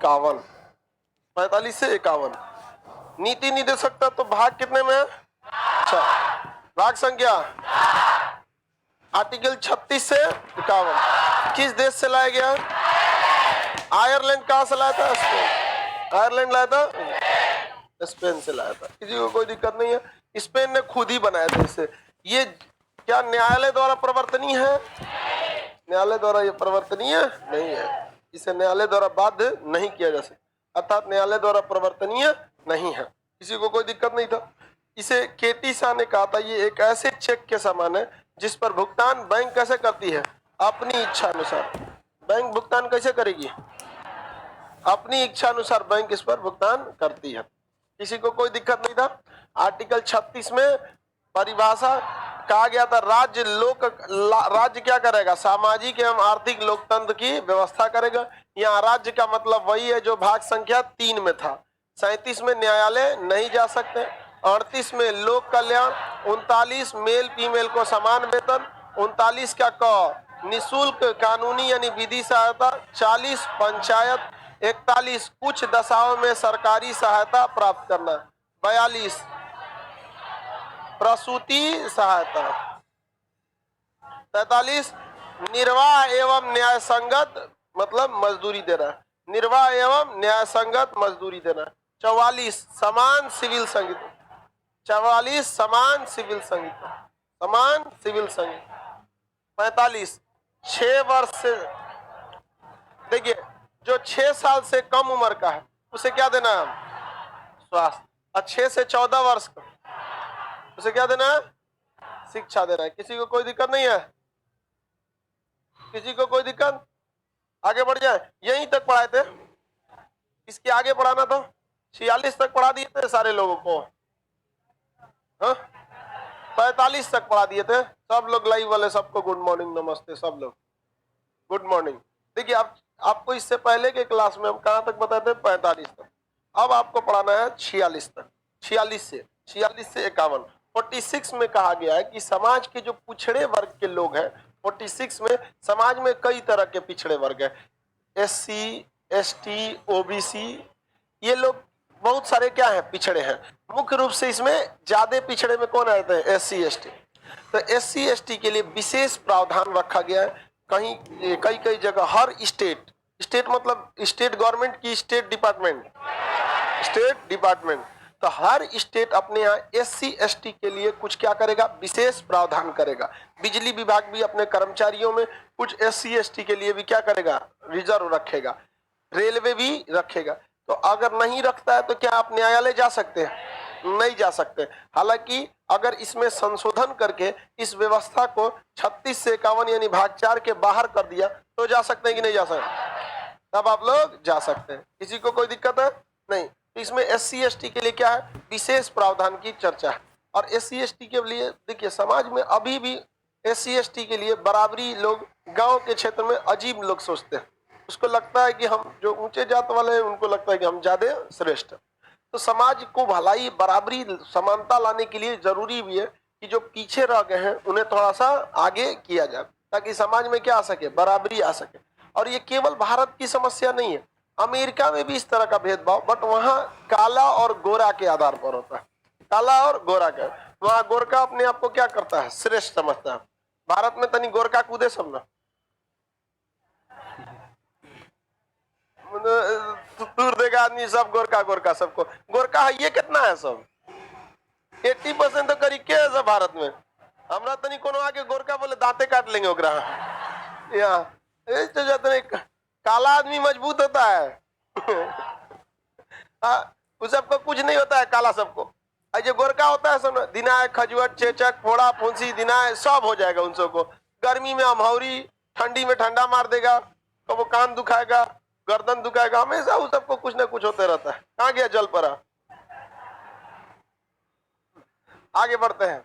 51, 45 से 51। नीति नहीं दे सकता तो भाग कितने में है? अच्छा, भाग संख्या आर्टिकल 36 से 51 किस देश से लाया गया? आयरलैंड। कहां से लाया था? स्पेन। आयरलैंड लाया था, स्पेन से लाया था। किसी को कोई दिक्कत नहीं है। स्पेन ने खुद ही बनाया था इसे। ये क्या न्यायालय द्वारा प्रवर्तनीय है? न्यायालय द्वारा ये प्रवर्तनीय नहीं है। इसे न्यायालय द्वारा बाध्य नहीं किया जा सकता, अर्थात न्यायालय द्वारा प्रवर्तनीय नहीं है। किसी को कोई दिक्कत नहीं था। इसे केटी शाह ने कहा था ये एक ऐसे चेक के समान है जिस पर भुगतान बैंक कैसे करती है? अपनी इच्छा अनुसार। बैंक भुगतान कैसे करेगी? अपनी इच्छा अनुसार बैंक इस पर भुगतान करती है। किसी को कोई दिक्कत नहीं था। आर्टिकल 36 में परिभाषा कहा गया था राज्य क्या करेगा? सामाजिक एवं आर्थिक लोकतंत्र की व्यवस्था करेगा। यहाँ राज्य का मतलब वही है जो भाग संख्या 3 में था। 37 में न्यायालय नहीं जा सकते, 38 में लोक कल्याण, 39 मेल फीमेल को समान वेतन, 39 का क निःशुल्क कानूनी यानी विधि सहायता, 40 पंचायत, 41 कुछ दशाओं में सरकारी सहायता प्राप्त करना, 42 प्रसूति सहायता, 43 निर्वाह एवं न्याय संगत मतलब मजदूरी देना, निर्वाह एवं न्याय संगत मजदूरी देना, 44 समान सिविल संगीत, 44 समान सिविल संगीत, समान सिविल संगीत, 45 6 वर्ष से, देखिए जो 6 साल से कम उम्र का है उसे क्या देना है? स्वास्थ्य। और 6 से 14 वर्ष का उसे क्या देना है? शिक्षा देना है। किसी को कोई दिक्कत नहीं है? किसी को कोई दिक्कत? आगे बढ़ जाए। यहीं तक पढ़ाए थे, इसके आगे पढ़ाना था। 46 तक पढ़ा दिए थे सारे लोगों को, हाँ 45 तक पढ़ा दिए थे सब लोग। लाइव वाले सबको गुड मॉर्निंग, नमस्ते सब लोग, गुड मॉर्निंग। देखिए आपको इससे पहले के क्लास में हम कहां तक बताए थे? 45 तक। अब आपको पढ़ाना है 46 तक। 46 से 51। 46 में कहा गया है कि समाज के जो पिछड़े वर्ग के लोग हैं, 46 में समाज में कई तरह के पिछड़े वर्ग है, SC, ST, OBC, ये लोग बहुत सारे क्या है? पिछड़े हैं। मुख्य रूप से इसमें ज्यादा पिछड़े में कौन आते हैं? SC, ST। तो SC, ST के लिए विशेष प्रावधान रखा गया है। कई जगह हर स्टेट मतलब स्टेट गवर्नमेंट की स्टेट डिपार्टमेंट, तो हर स्टेट अपने यहाँ SC, ST के लिए कुछ क्या करेगा? विशेष प्रावधान करेगा। बिजली विभाग भी अपने कर्मचारियों में कुछ SC, ST के लिए भी क्या करेगा? रिजर्व रखेगा। रेलवे भी रखेगा। तो अगर नहीं रखता है तो क्या आप न्यायालय जा सकते हैं? नहीं जा सकते। हालांकि अगर इसमें संशोधन करके इस व्यवस्था को 36 से 51 यानी भाग 4 के बाहर कर दिया तो जा सकते हैं कि नहीं जा सकते? तब आप लोग जा सकते हैं। किसी को कोई दिक्कत है? नहीं। इसमें SC, ST के लिए क्या है? विशेष प्रावधान की चर्चा है। और SC, ST के लिए देखिए समाज में अभी भी SC, ST के लिए बराबरी लोग गांव के क्षेत्र में अजीब लोग सोचते हैं। उसको लगता है कि हम जो ऊंचे जात वाले हैं उनको लगता है कि हम ज्यादा श्रेष्ठ हैं। तो समाज को भलाई, बराबरी, समानता लाने के लिए जरूरी भी है कि जो पीछे रह गए हैं उन्हें थोड़ा सा आगे किया जाए ताकि समाज में क्या आ सके? बराबरी आ सके। और ये केवल भारत की समस्या नहीं है, अमेरिका में भी इस तरह का भेदभाव, बट वहां काला और गोरा के आधार पर होता है। काला और गोरा का, वहां गोरखा अपने आप को क्या करता है? श्रेष्ठ समझता है। भारत में तनी गोरखा कूदे सब ना, दूर देगा आदमी सब गोरखा सबको। गोरखा है ये कितना है? सब 80% तो करीब के है सब भारत में। हमरा तनी कोनो आगे गोरखा बोले दांते काट लेंगे ओकरा। यहाँ तो जाते काला आदमी मजबूत होता है। उस सबको कुछ नहीं होता है, काला सबको। जो गोरखा होता है सब दिनाय, खजुआट, चेचक, फोड़ा, फुंसी, दिनाय सब हो जाएगा उन सबको। गर्मी में अमहौरी, ठंडी में ठंडा मार देगा, कबो कान दुखाएगा, गर्दन दुखाएगा, हमेशा उस सबको कुछ ना कुछ होते रहता है। कहाँ गया जल परा? आगे बढ़ते हैं।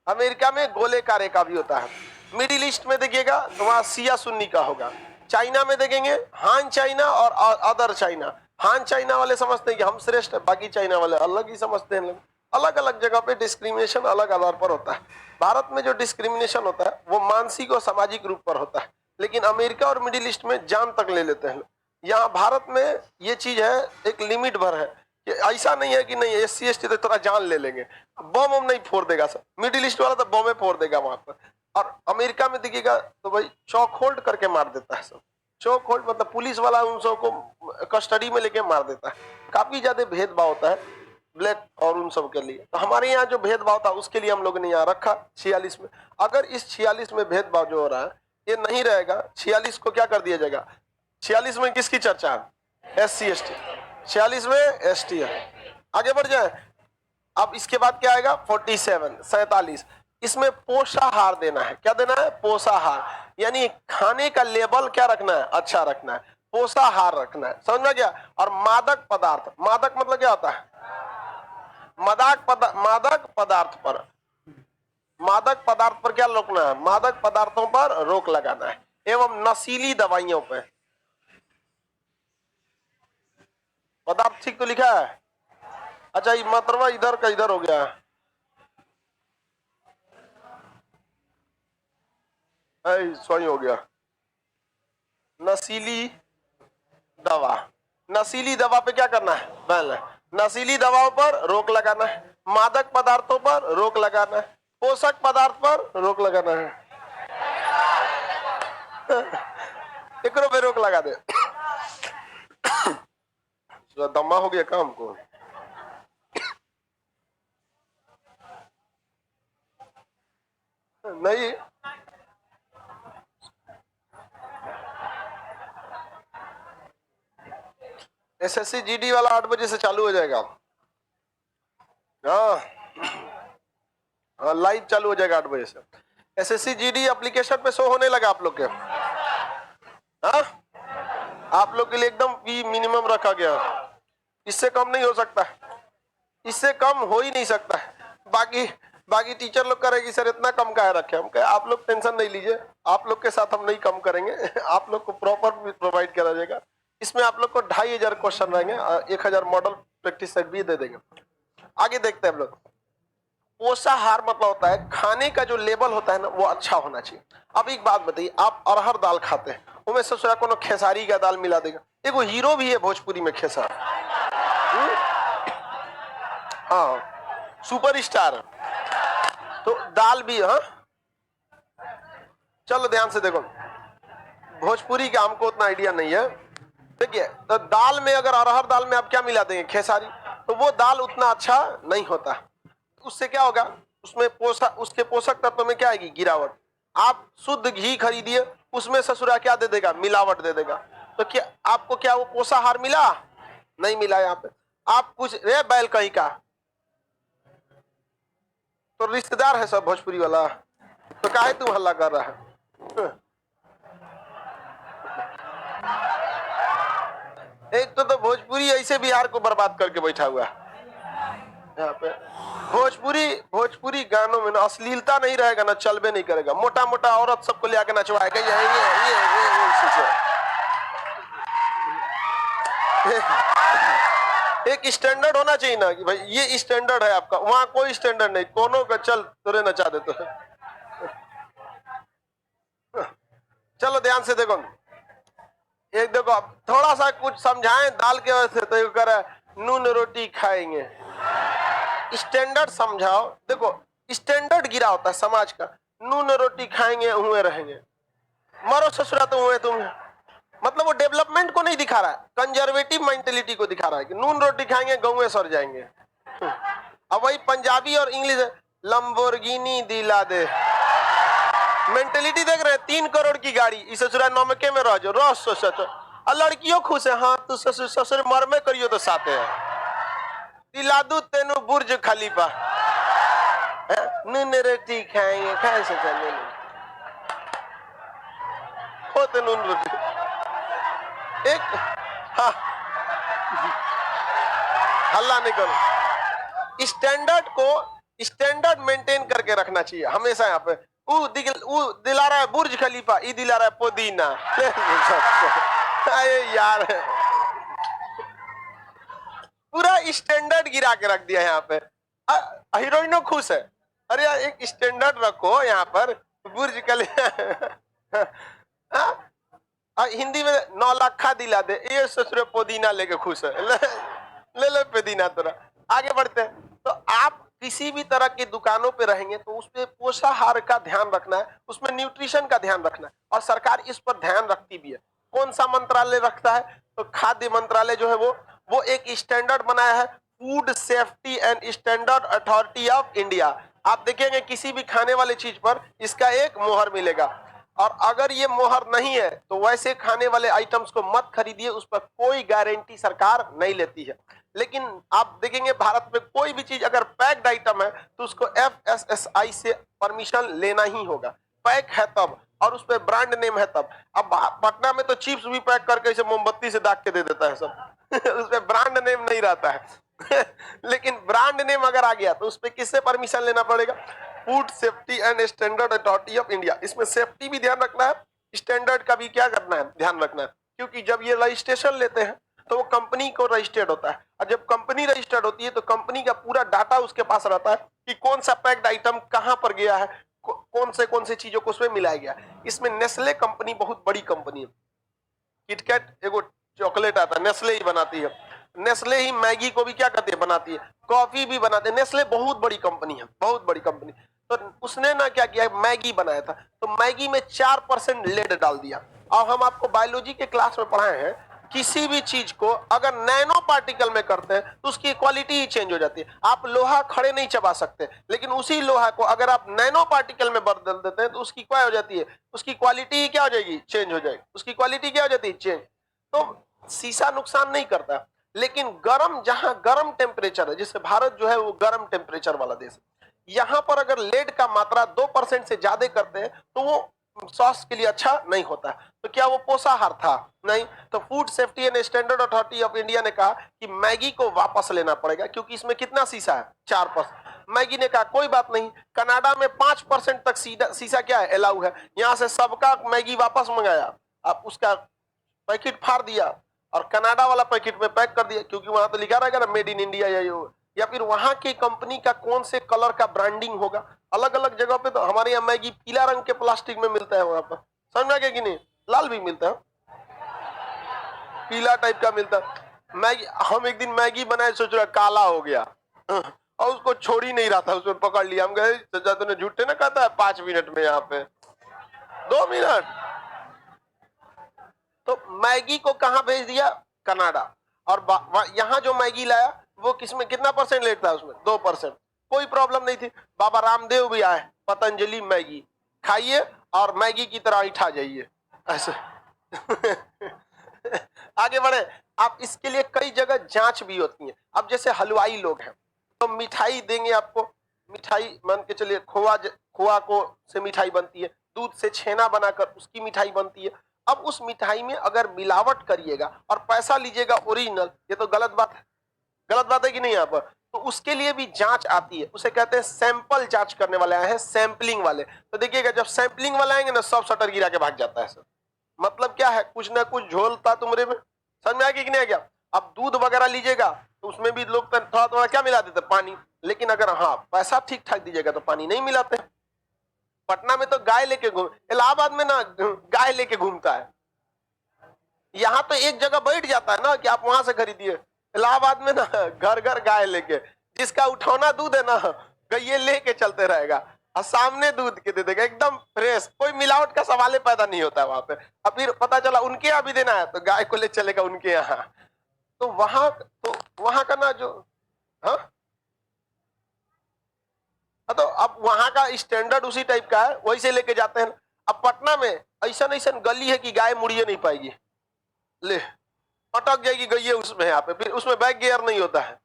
अमेरिका में गोले का रेखा भी होता है। मिडिल ईस्ट में देखिएगा तो वहां सिया सुन्नी का होगा। चाइना में देखेंगे हान चाइना और अदर चाइना। हान चाइना वाले समझते हैं कि हम श्रेष्ठ है, बाकी चाइना वाले अलग ही समझते हैं। अलग अलग जगह पे डिस्क्रिमिनेशन अलग आधार पर होता है। भारत में जो डिस्क्रिमिनेशन होता है वो मानसिक और सामाजिक रूप पर होता है, लेकिन अमेरिका और मिडिल ईस्ट में जान तक ले लेते हैं। यहाँ भारत में ये चीज है, एक लिमिट भर है कि ऐसा नहीं है कि नहीं SC ST तो थोड़ा जान ले लेंगे, बम नहीं फोड़ देगा सब। मिडिल ईस्ट वाला तो बम फोड़ देगा वहां पर, और अमेरिका में देखिएगा तो भाई चौक होल्ड करके मार देता है सब। चौक होल्ड मतलब पुलिस वाला उन सबको कस्टडी में लेके मार देता है। काफी ज्यादा भेदभाव होता है ब्लैक और उन सब के लिए। तो हमारे यहाँ जो भेदभाव था उसके लिए हम लोग ने यहाँ रखा 46 में। अगर इस 46 में भेदभाव जो हो रहा है ये नहीं रहेगा, 46 को क्या कर दिया जाएगा? 46 में किसकी चर्चा है? SC ST। 46 में ST है। आगे बढ़ जाए। अब इसके बाद क्या आएगा? 47 इसमें पोषाहार देना है। क्या देना है? पोषाहार, यानी खाने का लेवल क्या रखना है? अच्छा रखना है, पोषाहार रखना है। समझ में गया? और मादक पदार्थ, मादक मतलब क्या होता है? मादक पदार्थ पर क्या रोकना है? मादक पदार्थों पर रोक लगाना है, एवं नशीली दवाइयों पर। पदार्थ ठीक तो लिखा है? अच्छा ये मतरवा इधर का इधर हो गया है, सही हो गया। नशीली दवा, नशीली दवा पे क्या करना है? बैन है। नशीली दवाओं पर रोक लगाना है, मादक पदार्थों पर रोक लगाना है, पोषक पदार्थ पर रोक लगाना है। एक पे रोक लगा दे। दमा हो गया काम को। नहीं SSC GD वाला 8 बजे से चालू हो जाएगा। हाँ लाइव चालू हो जाएगा 8 बजे से। SSC GD एप्लीकेशन पे शो होने लगा आप लोग के। हाँ आप लोग के लिए एकदम फी मिनिमम रखा गया, इससे कम नहीं हो सकता, इससे कम हो ही नहीं सकता। बाकी टीचर लोग करेगी सर इतना कम काहे रखे? हम कहे आप लोग टेंशन नहीं लीजिए, आप लोग के साथ हम नहीं कम करेंगे। आप लोग को प्रॉपर प्रोवाइड करा जाएगा। इसमें आप लोग को 2500 क्वेश्चन रहेंगे, 1000 मॉडल प्रैक्टिस सेट भी दे देंगे। आगे देखते हैं हम लोग। पोषाहार मतलब होता है खाने का जो लेवल होता है ना वो अच्छा होना चाहिए। अब एक बात बताइए, आप अरहर दाल खाते हैं, उनमें सबसे कोनो खेसारी का दाल मिला देगा। एगो हीरो भी है भोजपुरी में, खेसार, हाँ सुपर स्टार, तो दाल भी। हाँ चलो ध्यान से देखो, भोजपुरी का हमको उतना आइडिया नहीं है। देखिए तो दाल में अगर अरहर दाल में आप क्या मिला देंगे? खेसारी, तो वो दाल उतना अच्छा नहीं होता। उससे क्या होगा? उसमें उसके पोषक तत्व में क्या आएगी? गिरावट। आप शुद्ध घी खरीदिए, उसमें ससुरा क्या दे देगा? मिलावट दे देगा। तो क्या आपको क्या वो पोषाहार मिला? नहीं मिला। यहाँ पे आप कुछ रे बैल कहीं का तो रिश्तेदार है सब भोजपुरी वाला, तो काहे तू हल्ला कर रहा है? एक तो भोजपुरी ऐसे बिहार को बर्बाद करके बैठा हुआ है। यहाँ पे भोजपुरी गानों में ना अश्लीलता नहीं रहेगा ना, चलबे नहीं करेगा। मोटा मोटा औरत सबको ले आके नचवाएगा। एक स्टैंडर्ड होना चाहिए ना कि भाई ये स्टैंडर्ड है आपका। वहां कोई स्टैंडर्ड नहीं, कोनो का चल तुरे नचा दे तो। चलो ध्यान से देखो, एक देखो आप थोड़ा सा कुछ समझाएं दाल के वजह से, तो करे नून रोटी खाएंगे। स्टैंडर्ड समझाओ। देखो स्टैंडर्ड गिरा होता है समाज का। नून रोटी खाएंगे हुए रहेंगे, मरो ससुरा तो हुए तुम। मतलब वो डेवलपमेंट को नहीं दिखा रहा है, कंजर्वेटिव मेंटेलिटी को दिखा रहा है कि नून रोटी खाएंगे गौए सर जाएंगे। अब वही पंजाबी और इंग्लिश, लंबोर्गिनी दिला दे मेंटेलिटी देख रहे हैं। 3 करोड़ की गाड़ी, इस ससुरा नौमके में रह जाओ, ससुर और लड़कियों खुश है। हाँ तू ससुर मर में करियो तो साथे है। दिलादू तेनु बुर्ज खलीफा, नून रोटी खाएंगे, खाए से चले होते नून रोटी। एक हाँ हल्ला नहीं करो। स्टैंडर्ड मेंटेन करके रखना चाहिए हमेशा। यहाँ पे दिला रहा है बुर्ज खलीफा, ई दिला रहा है पुदीना। अरे यार पूरा स्टैंडर्ड गिरा के रख दिया यहाँ पे। हीरोइनो खुश है। अरे यार एक स्टैंडर्ड रखो यहाँ पर, बुर्ज खलीफा। हिंदी में 9 लाख खा दिला दे, ये ससुर पुदीना लेके खुश है, ले ले पुदीना तेरा। आगे बढ़ते हैं। तो आप किसी भी तरह की दुकानों पे रहेंगे तो उसपे पोषाहार का ध्यान रखना है, उसमें न्यूट्रिशन का ध्यान रखना है, और सरकार इस पर ध्यान रखती भी है। कौन सा मंत्रालय रखता है? तो खाद्य मंत्रालय जो है वो एक स्टैंडर्ड बनाया है, food safety and standard authority of India. आप देखेंगे किसी भी खाने वाले चीज पर इसका एक मोहर मिलेगा, और अगर ये मोहर नहीं है तो वैसे खाने वाले आइटम्स को मत खरीदिए, उस पर कोई गारंटी सरकार नहीं लेती है। लेकिन आप देखेंगे भारत में कोई भी चीज अगर पैक्ड आइटम है तो उसको FSSAI से परमिशन लेना ही होगा, पैक है तब, और उस पर ब्रांड नेम है तब। अब पटना में तो चिप्स भी पैक करके इसे मोमबत्ती से दाग के दे देता है सब उस पर ब्रांड नेम नहीं रहता है लेकिन ब्रांड नेम अगर आ गया तो उस पर किससे परमिशन लेना पड़ेगा? Food safety and standard authority of India. इसमें सेफ्टी भी ध्यान रखना है, स्टैंडर्ड का भी क्या करना है, ध्यान रखना है, क्योंकि जब ये रजिस्ट्रेशन लेते हैं तो वो कंपनी को रजिस्टर्ड होता है, और जब कंपनी रजिस्टर्ड होती है तो कंपनी का पूरा डाटा उसके पास रहता है कि कौन सा पैक्ड आइटम कहां पर गया है, कौन से चीजों को उसमें मिलाया गया। इसमें नेस्ले कंपनी बहुत बड़ी कंपनी है। किटकैट एगो चॉकलेट आता है, नेस्ले ही बनाती है। नेस्ले ही मैगी को भी क्या कहती है, बनाती है, कॉफी भी बनाते हैं। नेस्ले बहुत बड़ी कंपनी है, बहुत बड़ी कंपनी। तो उसने ना क्या किया, मैगी बनाया था, तो मैगी में 4% लेड डाल दिया। और हम आपको बायोलॉजी के क्लास में पढ़ाए हैं, किसी भी चीज को अगर नैनो पार्टिकल में करते हैं तो उसकी क्वालिटी ही चेंज हो जाती है। आप लोहा खड़े नहीं चबा सकते, लेकिन उसी लोहा को अगर आप नैनो पार्टिकल में बदल देते हैं तो उसकी क्या हो जाती है, उसकी क्वालिटी ही क्या हो जाएगी, चेंज हो जाएगी। उसकी क्वालिटी क्या हो जाती है, चेंज। तो शीशा नुकसान नहीं करता, लेकिन गर्म, जहां गर्म टेम्परेचर है, जैसे भारत जो है वो गर्म टेम्परेचर वाला देश है, यहां पर अगर लेड का मात्रा 2% से ज्यादा करते हैं तो वो स्वास्थ्य के लिए अच्छा नहीं होता है। तो क्या वो पोषाहार था? नहीं। तो food safety and standard authority of India ने कहा कि मैगी को वापस लेना पड़ेगा, क्योंकि इसमें कितना शीशा है, 4%। मैगी ने कहा कोई बात नहीं, कनाडा में 5% तक शीशा क्या है, अलाउ है। यहां से सबका मैगी वापस मंगाया, आप उसका पैकेट फाड़ दिया और कनाडा वाला पैकेट में पैक कर दिया, क्योंकि वहां तो लिखा रहेगा ना मेड इन इंडिया, या फिर वहां की कंपनी का कौन से कलर का ब्रांडिंग होगा। अलग अलग जगह पे तो हमारे यहाँ मैगी पीला रंग के प्लास्टिक में मिलता है, वहां पर समझ में आ गया कि नहीं, लाल भी मिलता है, पीला टाइप का मिलता है मैगी। हम एक दिन मैगी बनाए, सोच रहा काला हो गया और उसको छोड़ ही नहीं रहा था, उसमें पकड़ लिया। हम गए, चाचा तूने झूठे ना कहता है 5 मिनट में, यहाँ पे 2 मिनट। तो मैगी को कहां भेज दिया, कनाडा। और यहां जो मैगी लाया वो किसमें कितना परसेंट लेट था, उसमें 2%। कोई प्रॉब्लम नहीं थी। बाबा रामदेव भी आए, पतंजलि मैगी खाइए और मैगी की तरह उठा जाइए, ऐसे आगे बढ़े। आप इसके लिए कई जगह जांच भी होती है। अब जैसे हलवाई लोग हैं तो मिठाई देंगे आपको, मिठाई मान के चलिए खोआ को से मिठाई बनती है, दूध से छेना बनाकर उसकी मिठाई बनती है। अब उस मिठाई में अगर मिलावट करिएगा और पैसा लीजिएगा ओरिजिनल, ये तो गलत बात है। गलत बात है कि नहीं? यहाँ पर तो उसके लिए भी जांच आती है, उसे कहते हैं सैंपल जांच करने वाले आए हैं, सैंपलिंग वाले। तो देखिएगा जब सैंपलिंग वाले आएंगे ना, सब शटर गिरा के भाग जाता है सर। मतलब क्या है, कुछ ना कुछ झोलता तुमरे में, समझ में आ गया कि नहीं आ गया? अब दूध वगैरह लीजिएगा तो उसमें भी लोग थोड़ा थोड़ा क्या मिला देते, पानी। लेकिन अगर हाँ पैसा ठीक ठाक दीजिएगा तो पानी नहीं मिलाते। पटना में तो गाय लेके घूम, इलाहाबाद में ना गाय लेके घूमता है। यहाँ तो एक जगह बैठ जाता है ना कि आप वहां से खरीदिए। इलाहाबाद में ना घर घर गाय लेके, जिसका उठौना दूध है ना, गैये लेके चलते रहेगा और सामने दूध के दे देगा, एकदम फ्रेश, कोई मिलावट का सवाल पैदा नहीं होता है वहां पे। अब फिर पता चला उनके यहाँ भी देना है तो गाय को ले चलेगा उनके यहाँ। तो वहां का ना जो, हाँ, तो अब वहां का स्टैंडर्ड उसी टाइप का है, वैसे लेके जाते हैं। अब पटना में ऐसा ऐसा गली है कि गाय मुड़िए नहीं पाएगी, ले अटक जाएगी गई उसमें, यहाँ पे फिर उसमें बैक गियर नहीं होता है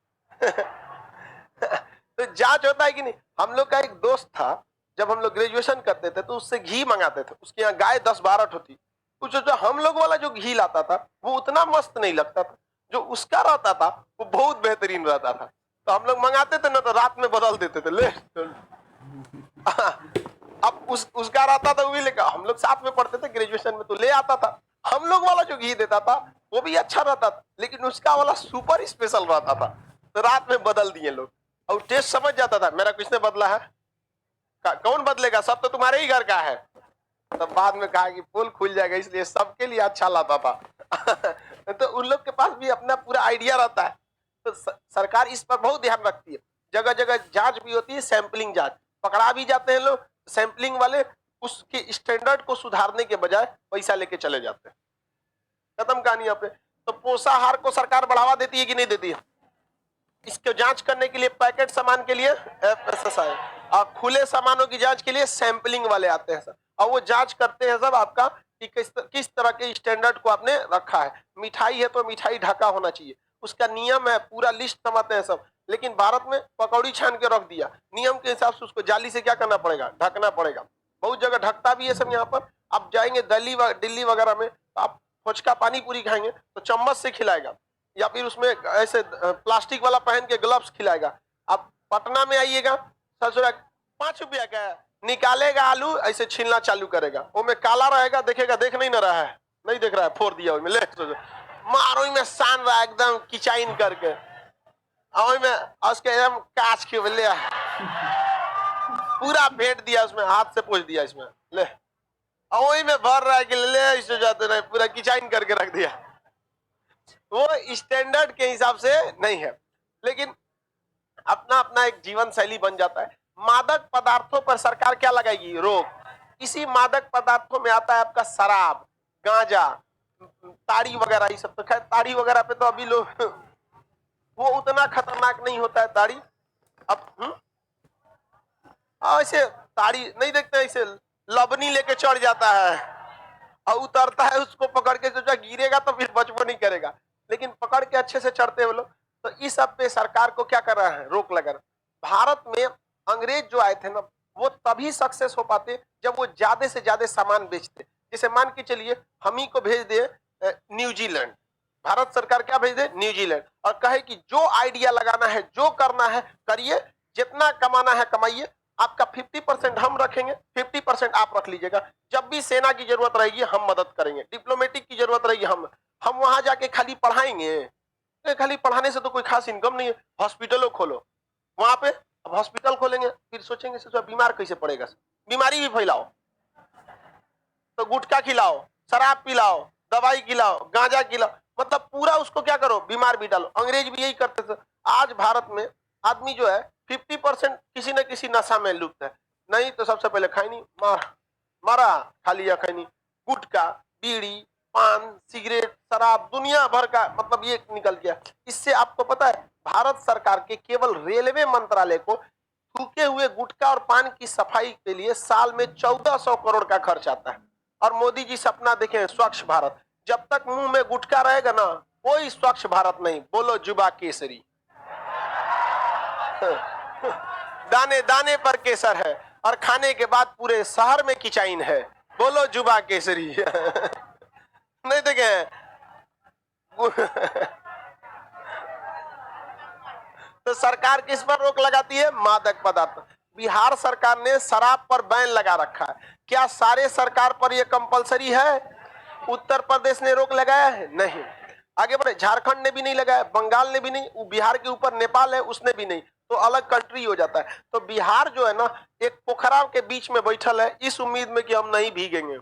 तो जांच होता है कि नहीं। हम लोग का एक दोस्त था, जब हम लोग ग्रेजुएशन करते थे तो उससे घी मंगाते थे, उसके यहाँ गाय 10-12 होती। कुछ जो हम लोग वाला जो घी लाता था वो उतना मस्त नहीं लगता था, जो उसका रहता था वो बहुत बेहतरीन रहता था। तो हम लोग मंगाते थे ना तो रात में बदल देते थे, ले अब उसका रहता था, वो भी लेकर हम लोग साथ में पढ़ते थे ग्रेजुएशन में, तो ले आता था। हम लोग वाला जो घी देता था वो भी अच्छा रहता था, लेकिन उसका वाला सुपर स्पेशल रहता था, तो रात में बदल दिए लोग। और टेस्ट समझ जाता था, मेरा किसने बदला है, कौन बदलेगा, सब तो तुम्हारे ही घर का है। तो बाद में कहा कि पोल खुल जाएगा, इसलिए सबके लिए अच्छा लाता था। तो उन लोग के पास भी अपना पूरा आइडिया रहता है। तो सरकार इस पर बहुत ध्यान रखती है। जगह जगह जांच भी होती है, सैंपलिंग जांच। पकड़ा भी जाते हैं लोग सैंपलिंग वाले, उसके स्टैंडर्ड को सुधारने के बजाय पैसा लेके चले जाते हैं। खत्म कहानी यहाँ पे। तो पोषाहार को सरकार बढ़ावा देती है कि नहीं देती है? इसको जांच करने के लिए पैकेट सामान के लिए FSSAI, और खुले सामानों की जांच के लिए सैंपलिंग वाले आते हैं सर, और वो जांच करते हैं सब आपका कि किस तरह के स्टैंडर्ड को आपने रखा है। मिठाई है तो मिठाई ढका होना चाहिए, उसका नियम है, पूरा लिस्ट बनाते हैं सब। लेकिन भारत में पकौड़ी छान के रख दिया, नियम के हिसाब से उसको जाली से क्या करना पड़ेगा, ढकना पड़ेगा। बहुत जगह ढकता भी है सब। यहाँ पर आप जाएंगे दिल्ली वगैरह में, आप फुचका पानी पूरी खाएंगे तो चम्मच से खिलाएगा, या फिर उसमें ऐसे प्लास्टिक वाला पहन के ग्लव्स खिलाएगा। आप पटना में आइएगा, ससुरा 5 रुपया का है, निकालेगा आलू ऐसे छीलना चालू करेगा, वो में काला रहेगा, देखेगा, देख नहीं ना रहा है, नहीं देख रहा है, फोड़ दिया उसमें, ले मारो में सान रहा एकदम किचाइन करके, में उसके एकदम काच के ले पूरा फेंट दिया उसमें, हाथ से पोंछ दिया इसमें, ले वही में भर रहा है कि ले इससे जाते रहे, पूरा किचाइन करके रख दिया। वो स्टैंडर्ड के हिसाब से नहीं है। लेकिन अपना अपना एक जीवन शैली बन जाता है। मादक पदार्थों पर सरकार क्या लगाएगी, रोक। इसी मादक पदार्थों में आता है आपका शराब, गांजा, ताड़ी वगैरह, ये सब। तो खैर ताड़ी वगैरह पे तो अभी लोग वो उतना खतरनाक नहीं होता है ताड़ी। अब ऐसे ताड़ी नहीं देखते, ऐसे लबनी लेके चढ़ जाता है और उतरता है, उसको पकड़ के सोचा गिरेगा तो फिर बचबो नहीं करेगा, लेकिन पकड़ के अच्छे से चढ़ते हैं वो लोग। तो इस सब पे सरकार को क्या कर रहा है, रोक लगा रहा। भारत में अंग्रेज जो आए थे ना, वो तभी सक्सेस हो पाते जब वो ज्यादा से ज्यादा सामान बेचते। जैसे मान के चलिए हम ही को भेज दे न्यूजीलैंड, भारत सरकार क्या भेज दे, न्यूजीलैंड, और कहे कि जो आइडिया लगाना है, जो करना है करिए, जितना कमाना है कमाइए, आपका 50% हम रखेंगे, 50% आप रख लीजिएगा। जब भी सेना की जरूरत रहेगी हम मदद करेंगे, डिप्लोमेटिक की जरूरत रहेगी हम वहां जाके खाली पढ़ाएंगे। खाली पढ़ाने से तो कोई खास इनकम नहीं है। हॉस्पिटलों खोलो वहां पे, अब हॉस्पिटल खोलेंगे फिर सोचेंगे सोचा बीमार कैसे पड़ेगा, बीमारी भी फैलाओ, तो गुटखा खिलाओ, शराब पिलाओ, दवाई खिलाओ, गांजा खिलाओ, मतलब पूरा उसको क्या करो, बीमार भी डालो। अंग्रेज भी यही करते थे। आज भारत में आदमी जो है 50% किसी न किसी नशा में लुप्त है। नहीं तो सबसे पहले खैनी मारा खा लिया, खैनी, गुटखा, बीड़ी, पान, सिगरेट, शराब, दुनिया भर का मतलब ये निकल गया। इससे आपको पता है भारत सरकार के केवल रेलवे मंत्रालय को थूके हुए गुटखा और पान की सफाई के लिए साल में 1400 करोड़ का खर्च आता है। और मोदी जी सपना देखें स्वच्छ भारत। जब तक मुंह में गुटखा रहेगा ना, कोई स्वच्छ भारत नहीं। बोलो जुबा केसरी। दाने दाने पर केसर है और खाने के बाद पूरे शहर में किचाइन है। बोलो जुबा केसरी। नहीं देखे। तो सरकार किस पर रोक लगाती है, मादक पदार्थ। बिहार सरकार ने शराब पर बैन लगा रखा है। क्या सारे सरकार पर यह कंपलसरी है? उत्तर प्रदेश ने रोक लगाया है? नहीं। आगे बढ़े, झारखंड ने भी नहीं लगाया, बंगाल ने भी नहीं, बिहार के ऊपर नेपाल है उसने भी नहीं, तो अलग कंट्री हो जाता है। तो बिहार जो है ना, एक पोखरा के बीच में बैठल है इस उम्मीद में कि हम नहीं भीगेंगे।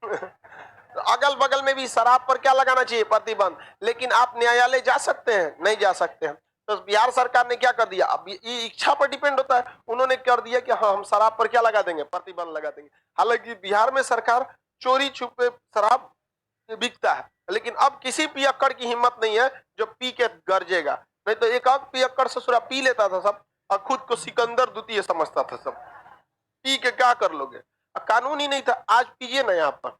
तो अगल बगल में भी शराब पर क्या लगाना चाहिए, प्रतिबंध। लेकिन आप न्यायालय जा सकते हैं, नहीं जा सकते हैं। तो बिहार सरकार ने क्या कर दिया, अब ये इच्छा पर डिपेंड होता है। उन्होंने कर दिया कि हाँ हम शराब पर क्या लगा देंगे, प्रतिबंध लगा देंगे। हालांकि बिहार में सरकार चोरी छुपे शराब बिकता है, लेकिन अब किसी पियक्कड़ की हिम्मत नहीं है जो पी के गरजेगा। नहीं तो एक आध पियक्कड़ ससुरा पी लेता था सब, और खुद को सिकंदर द्वितीय समझता था सब। पी के क्या कर लोगे, कानून ही नहीं था। आज पीजिए ना, यहाँ पर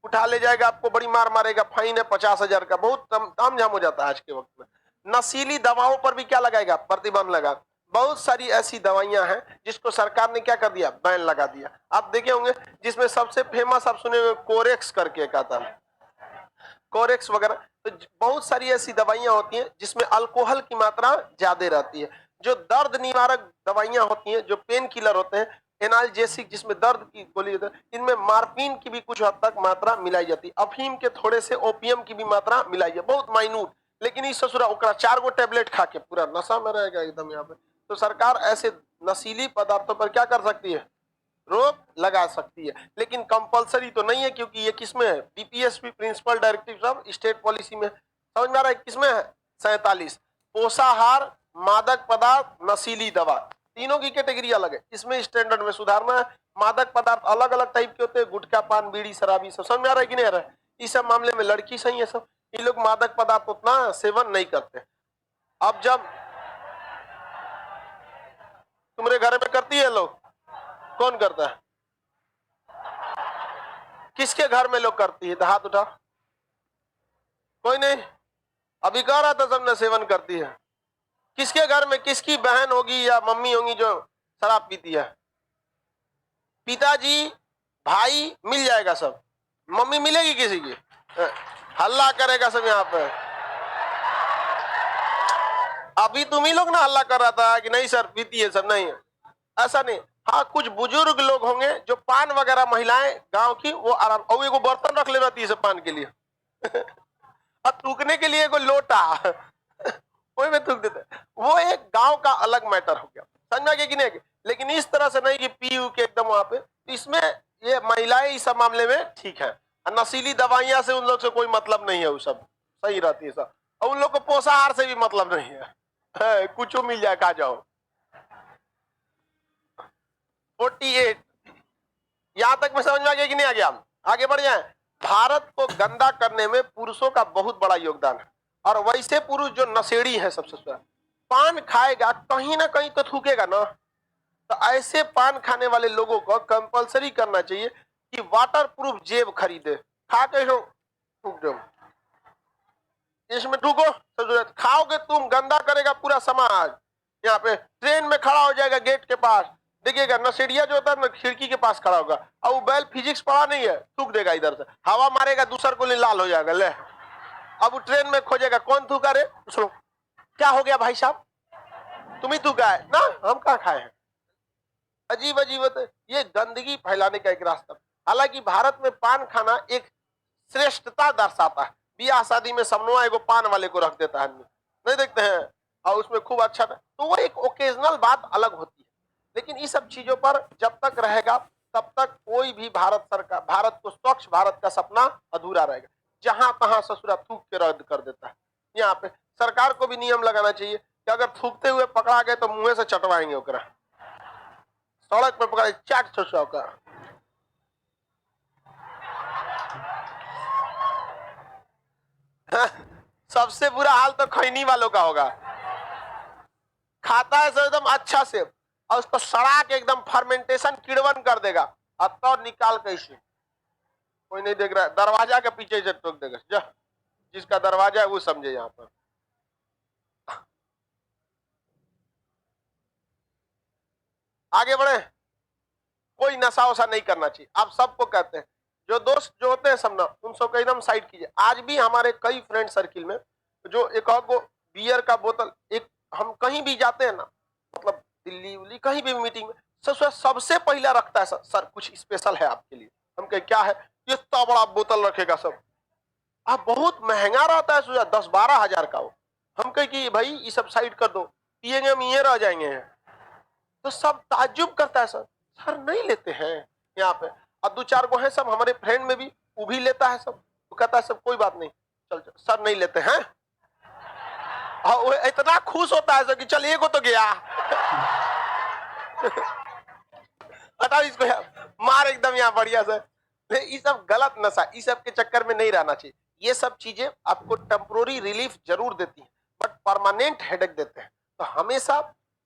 उठा ले जाएगा आपको, बड़ी मार मारेगा, फाइन है 50,000 का, बहुत ताम झाम हो जाता है आज के वक्त में। नशीली दवाओं पर भी क्या लगाएगा, प्रतिबंध लगा। बहुत सारी ऐसी दवाइयां हैं जिसको सरकार ने क्या कर दिया, बैन लगा दिया। आप देखे होंगे जिसमें सबसे फेमस आप सुने हुए कोरेक्स करके एक आता है, कोरेक्स वगैरह। तो बहुत सारी ऐसी दवाइयां होती हैं जिसमें अल्कोहल की मात्रा ज्यादा रहती है। जो दर्द निवारक दवाइयां होती हैं, जो पेन किलर होते हैं, एनाल्जेसिक जिसमें दर्द की गोली होती है, इनमें मार्फिन की भी कुछ हद तक मात्रा मिलाई जाती है। अफीम के थोड़े से ओपियम की भी मात्रा मिलाई है, बहुत माइन्यूट। लेकिन इस ससुरा ओकरा 4 गो टेबलेट खा के पूरा नशा में रहेगा एकदम यहाँ पे। तो सरकार ऐसे नशीली पदार्थों पर क्या कर सकती है, रोक लगा सकती है, लेकिन कंपलसरी तो नहीं है, क्योंकि ये किसमें है? DPSP principle directives of state policy में। समझ में आ रहा है? किसमें है? 47। पोषाहार, मादक पदार्थ, नशीली दवा, तीनों की कैटेगरी अलग है, इसमें स्टैंडर्ड में सुधारना है। मादक पदार्थ अलग अलग टाइप के होते हैं, गुटखा, पान, बीड़ी, शराबी, सब समझ में आ रहा है कि नहीं आ रहा है? इस सब मामले में लड़की सही है सब, ये लोग मादक पदार्थ उतना सेवन नहीं करते। अब जब तुम्हारे घर में करती है लोग, कौन करता है? किसके घर में लोग करती है? तो हाथ उठा। कोई नहीं, अभी कह रहा था सबने सेवन करती है। किसके घर में, किसकी बहन होगी या मम्मी होगी जो शराब पीती है? पिताजी, भाई, मिल जाएगा सब। मम्मी मिलेगी किसी की? हल्ला करेगा सब यहाँ पे। अभी तुम ही लोग ना हल्ला कर रहा था कि नहीं सर पीती है सब, नहीं है ऐसा नहीं। हाँ, कुछ बुजुर्ग लोग होंगे जो पान वगैरह, महिलाएं गांव की, वो आराम, और एगो बर्तन रख ले रहती है सब पान के लिए और थूकने के लिए एगो लोटा कोई में थूक देते, वो एक गांव का अलग मैटर हो गया। समझ में आ गया कि नहीं? लेकिन इस तरह से नहीं कि पी के एकदम वहां पे, इसमें ये महिलाएं इस मामले में ठीक है। नशीली दवाइयां से उन लोग से कोई मतलब नहीं है, वो सब सही रहती है सब, और उन लोग को पोषाहार से भी मतलब नहीं है, कुछ मिल जाए खा जाओ। 48, यहां तक में समझ में आ गया कि नहीं आ गया? आगे बढ़ जाए। भारत को गंदा करने में पुरुषों का बहुत बड़ा योगदान है, और वैसे पुरुष जो नशेड़ी है, सबसे ज्यादा पान खाएगा कहीं ना कहीं तो थूकेगा ना, तो ऐसे पान खाने वाले लोगों को कंपलसरी करना चाहिए कि वाटर प्रूफ जेब खरीदे, खा के थूक दो, इसमें थूको, खाओगे तुम, गंदा करेगा पूरा समाज। यहाँ पे ट्रेन में खड़ा हो जाएगा गेट के पास, देखिएगा नशेड़िया जो होता है ना खिड़की के पास खड़ा होगा, और वो बैल फिजिक्स पढ़ा नहीं है, थूक देगा इधर से, हवा मारेगा, दूसर को लाल हो जाएगा। ले, अब वो ट्रेन में खोजेगा कौन थूका रे, सुनो क्या हो गया भाई साहब, तुम ही थूका है ना, हम कहाँ खाए हैं। अजीब अजीब होते, ये गंदगी फैलाने का एक रास्ता। हालांकि भारत में पान खाना एक श्रेष्ठता दर्शाता है, ब्याह शादी में समनवा एगो पान वाले को रख देता है आदमी, नहीं देखते हैं, और उसमें खूब अच्छा, तो वो एक ओकेजनल बात अलग होती है। लेकिन इस सब चीजों पर जब तक रहेगा तब तक कोई भी भारत सरकार, भारत को स्वच्छ भारत का सपना अधूरा रहेगा। जहां तहां ससुरा थूक के रद्द कर देता है। यहाँ पे सरकार को भी नियम लगाना चाहिए कि अगर थूकते हुए पकड़ा गए तो मुंह से चटवाएंगे ओकरा, सड़क पर पकड़ा चाट ससुरा का। सबसे बुरा हाल तो खैनी वालों का होगा, खाता है सो एकदम अच्छा से, और उसको सड़ा के एकदम फर्मेंटेशन किड़वन कर देगा, और तो निकाल कैसे, कोई नहीं देख रहा है, दरवाजा के पीछे से टोक देगा, जा जिसका दरवाजा है वो समझे। यहाँ पर आगे बढ़े, कोई नशा वशा नहीं करना चाहिए। आप सबको कहते हैं, जो दोस्त जो होते हैं सब ना, उन सबको एकदम साइड कीजिए। आज भी हमारे कई फ्रेंड सर्किल में जो एक को बियर का बोतल, एक हम कहीं भी जाते हैं ना, मतलब दिल्ली उल्ली कहीं भी मीटिंग में, सबसे पहला रखता है सर कुछ स्पेशल है आपके लिए। हम कहे क्या है? ये इतना बड़ा बोतल रखेगा सब, आप बहुत महंगा रहता है, 10-12 हजार का वो। हम कहे कि भाई ये सब साइड कर दो, पिएंगे हम ये रह जाएंगे। तो सब ताज्जुब करता है, सर नहीं लेते हैं यहाँ पे। अब 2-4 को है सब हमारे फ्रेंड में भी, वो भी लेता है सब, तो कहता है सब कोई बात नहीं, चल सर नहीं लेते हैं। और वो इतना खुश होता है सर कि चल एगो तो गया हटाओ इसको यार, मार एकदम यहाँ बढ़िया सर। ये सब गलत नशा, इस सब के चक्कर में नहीं रहना चाहिए। ये सब चीजें आपको टेम्पोररी रिलीफ जरूर देती हैं, बट परमानेंट हेडेक देते हैं। तो हमेशा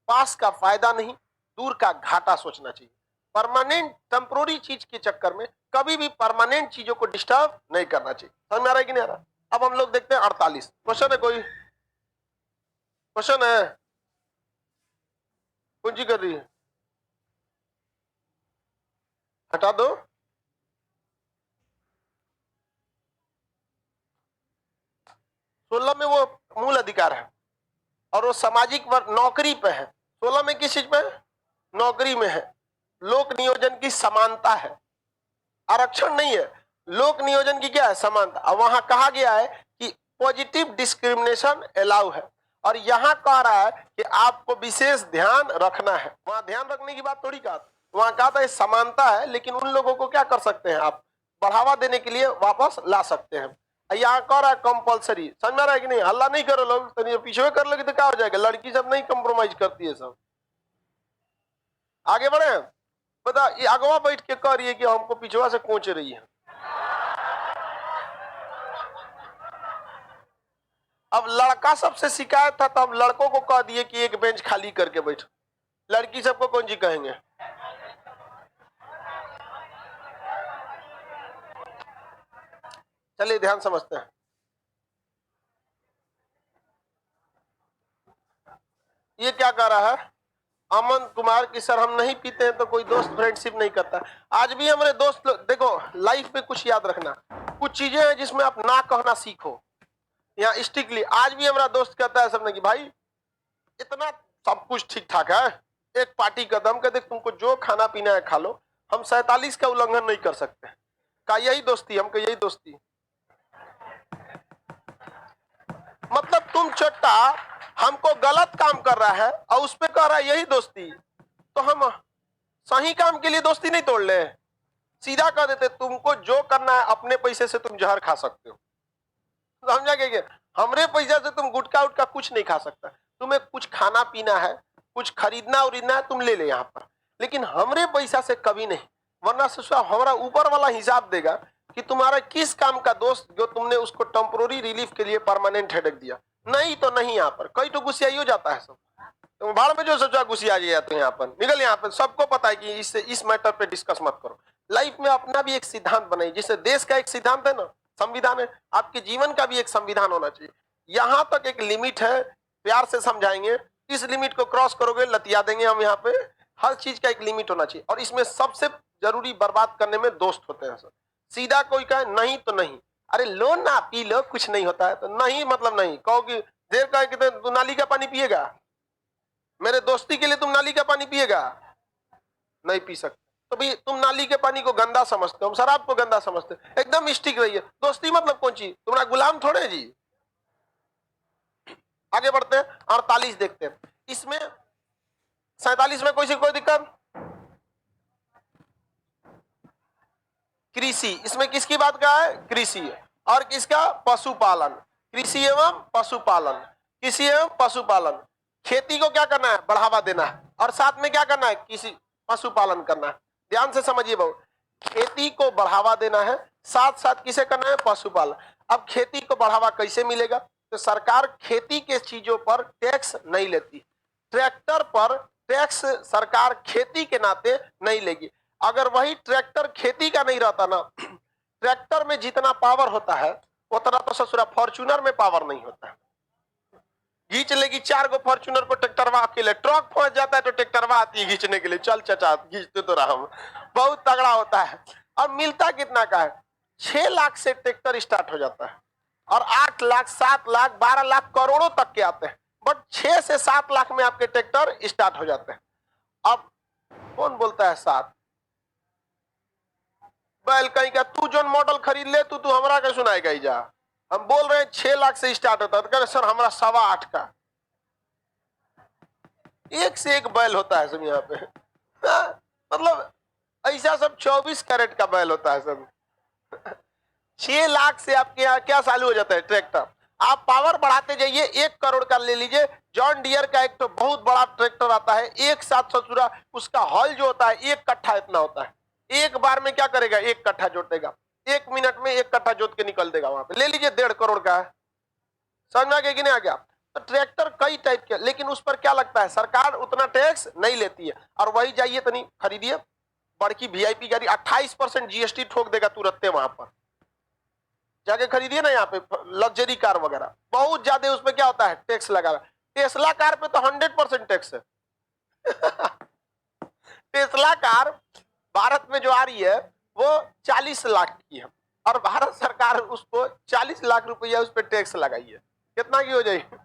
पास का फायदा नहीं, दूर का घाटा सोचना चाहिए। परमानेंट टेम्पोररी चीज के चक्कर में कभी भी परमानेंट चीजों को डिस्टर्ब नहीं करना चाहिए। समझ में आ रहा है कि नहीं आ रहा? अब हम लोग देखते हैं 48 क्वेश्चन है, कोई क्वेश्चन है? कौन सी कर रही है? हटा दो। सोलह में वो मूल अधिकार है, और वो सामाजिक वर्ग नौकरी पे है। 16 में किस चीज पे है? नौकरी में है। लोक नियोजन की समानता है, आरक्षण नहीं है। लोक नियोजन की क्या है? समानता। अब वहां कहा गया है कि पॉजिटिव डिस्क्रिमिनेशन अलाउ है, और यहां कह रहा है कि आपको विशेष ध्यान रखना है। वहां ध्यान रखने की बात थोड़ी कहा, वहां कहा था समानता है, लेकिन उन लोगों को क्या कर सकते हैं आप, बढ़ावा देने के लिए वापस ला सकते हैं। यहाँ कह रहा है कंपल्सरी, समझ में रहा है कि नहीं? हल्ला नहीं करो लोग, तो पीछे कर लोगे तो क्या हो जाएगा, लड़की सब नहीं कंप्रोमाइज करती है सब। आगे बढ़े, बता ये अगवा बैठ के कह रही है कि हमको पिछवा से कोच रही है। अब लड़का सबसे शिकायत था, तो अब लड़कों को कह दिए कि एक बेंच खाली करके बैठो, लड़की सबको कौन जी कहेंगे? चलिए ध्यान समझते हैं। ये क्या कह रहा है अमन कुमार की, सर हम नहीं पीते हैं तो कोई दोस्त फ्रेंडशिप नहीं करता। आज भी हमारे दोस्त देखो, लाइफ में कुछ याद रखना, कुछ चीजें हैं जिसमें आप ना कहना सीखो। यहाँ स्ट्रिक्टली आज भी हमारा दोस्त कहता है सबने कि भाई इतना सब कुछ ठीक ठाक है, एक पार्टी का दम कहते तुमको जो खाना पीना है खा लो, हम 47 का उल्लंघन नहीं कर सकते। का यही दोस्ती, हमको यही दोस्ती, मतलब तुम चट्टा हमको गलत काम कर रहा है और उस पर कह रहा है यही दोस्ती, तो हम सही काम के लिए दोस्ती नहीं तोड़ ले, सीधा कह देते तुमको जो करना है अपने पैसे से तुम जहर खा सकते हो। समझा क्या? हमरे पैसे से तुम गुटखा उटका कुछ नहीं खा सकता, तुम्हें कुछ खाना पीना है, कुछ खरीदना उरीदना है तुम ले ले यहाँ पर, लेकिन हमरे पैसा से कभी नहीं, वरना से हमारा ऊपर वाला हिसाब देगा कि तुम्हारा किस काम का दोस्त जो तुमने उसको टेम्पोररी रिलीफ के लिए परमानेंट हेडेक दिया। नहीं तो नहीं, यहाँ पर कई तो गुस्सा ही हो जाता है सब, तुम भाड़ में जो सोचा गुस्सा जाते हैं यहाँ पर, निकल यहाँ पर। सबको पता है कि इस मैटर पे डिस्कस मत करो। लाइफ में अपना भी एक सिद्धांत बनाइए, जैसे देश का एक सिद्धांत है ना, संविधान है, आपके जीवन का भी एक संविधान होना चाहिए। यहाँ तक एक लिमिट है, प्यार से समझाएंगे, इस लिमिट को क्रॉस करोगे लतिया देंगे हम। यहाँ पे हर चीज का एक लिमिट होना चाहिए, और इसमें सबसे जरूरी बर्बाद करने में दोस्त होते हैं। सीधा कोई कहे नहीं तो नहीं, अरे लो ना पी लो कुछ नहीं होता है, तो नहीं मतलब नहीं। कहो कि देर कहे कि तू नाली का पानी पिएगा, मेरे दोस्ती के लिए तुम नाली का पानी पिएगा? नहीं पी सकते। तो भाई तुम नाली के पानी को गंदा समझते हो, हम शराब को गंदा समझते हो। एकदम स्टिक रहिए, दोस्ती मतलब कौन चीज, तुम्हारा गुलाम थोड़े जी। आगे बढ़ते हैं, 48 देखते हैं। इसमें 47 में कोई दिक्कत? कृषि, इसमें किसकी बात का है? कृषि, और किसका? पशुपालन। कृषि एवं पशुपालन, कृषि एवं पशुपालन। खेती को क्या करना है? बढ़ावा देना है, और साथ में क्या करना है? किसी पशुपालन करना है। ध्यान से समझिए बहु, खेती को बढ़ावा देना है, साथ साथ किसे करना है? पशुपालन। अब खेती को बढ़ावा कैसे मिलेगा? तो सरकार खेती के चीजों पर टैक्स नहीं लेती, ट्रैक्टर पर टैक्स सरकार खेती के नाते नहीं लेगी। अगर वही ट्रैक्टर खेती का नहीं रहता ना, ट्रैक्टर में जितना पावर होता है उतना तो ससुरा फॉर्च्यूनर में पावर नहीं होता है। घींच लेगी 4 गो फॉर्च्यूनर को ट्रैक्टरवा अकेले, ट्रक पहुंच जाता है तो ट्रैक्टरवा आती है घींचने के लिए, चल चचा घींचते तो रहा हम, बहुत तगड़ा होता है। और मिलता कितना का है? 6 लाख से ट्रैक्टर स्टार्ट हो जाता है, और 8 लाख 7 लाख 12 लाख करोड़ों तक के आते हैं, बट 6 से 7 लाख में आपके ट्रैक्टर स्टार्ट हो जाते हैं। अब कौन बोलता है 7? बैल कहीं का तू जो मॉडल खरीद ले तू हमारा क्या सुनाएगा ही जा। हम बोल रहे हैं 6 लाख से स्टार्ट होता है, तो सर हमारा 8.25 का। एक से एक बैल होता है सब यहाँ पे। मतलब ऐसा सब 24 कैरेट का बैल होता है सब। 6 लाख से आपके यहाँ क्या चालू हो जाता है? ट्रैक्टर। आप पावर बढ़ाते जाइए, 1 करोड़ का ले लीजिए, जॉन डियर का एक तो बहुत बड़ा ट्रैक्टर आता है, एक साथ ससुरा उसका हॉल जो होता है 1 कट्ठा इतना होता है। एक बार में क्या करेगा? 1 कट्ठा जोतेगा, 1 मिनट में 1 कट्ठा जोत के निकल देगा वहां पे। ले लीजिए 1.5 करोड़ का है। समझ में आ गया कि नहीं आ गया? तो ट्रैक्टर कई टाइप के, लेकिन उस पर क्या लगता है? सरकार उतना टैक्स नहीं लेती है। और वही जाइए तो नहीं खरीदिए बड़की वीआईपी गाड़ी, 28% जीएसटी ठोक देगा तुरंत वहां पर जाके खरीदिए ना। यहाँ पे लग्जरी कार वगैरह बहुत ज्यादा, उसमें क्या होता है? टैक्स लगा। टेस्ला कार पे तो 100% टैक्स है। टेस्ला कार भारत में जो आ रही है वो 40 लाख की है, और भारत सरकार उसको 40 लाख रुपया उस पर टैक्स लगाई है। कितना की हो जाएगी?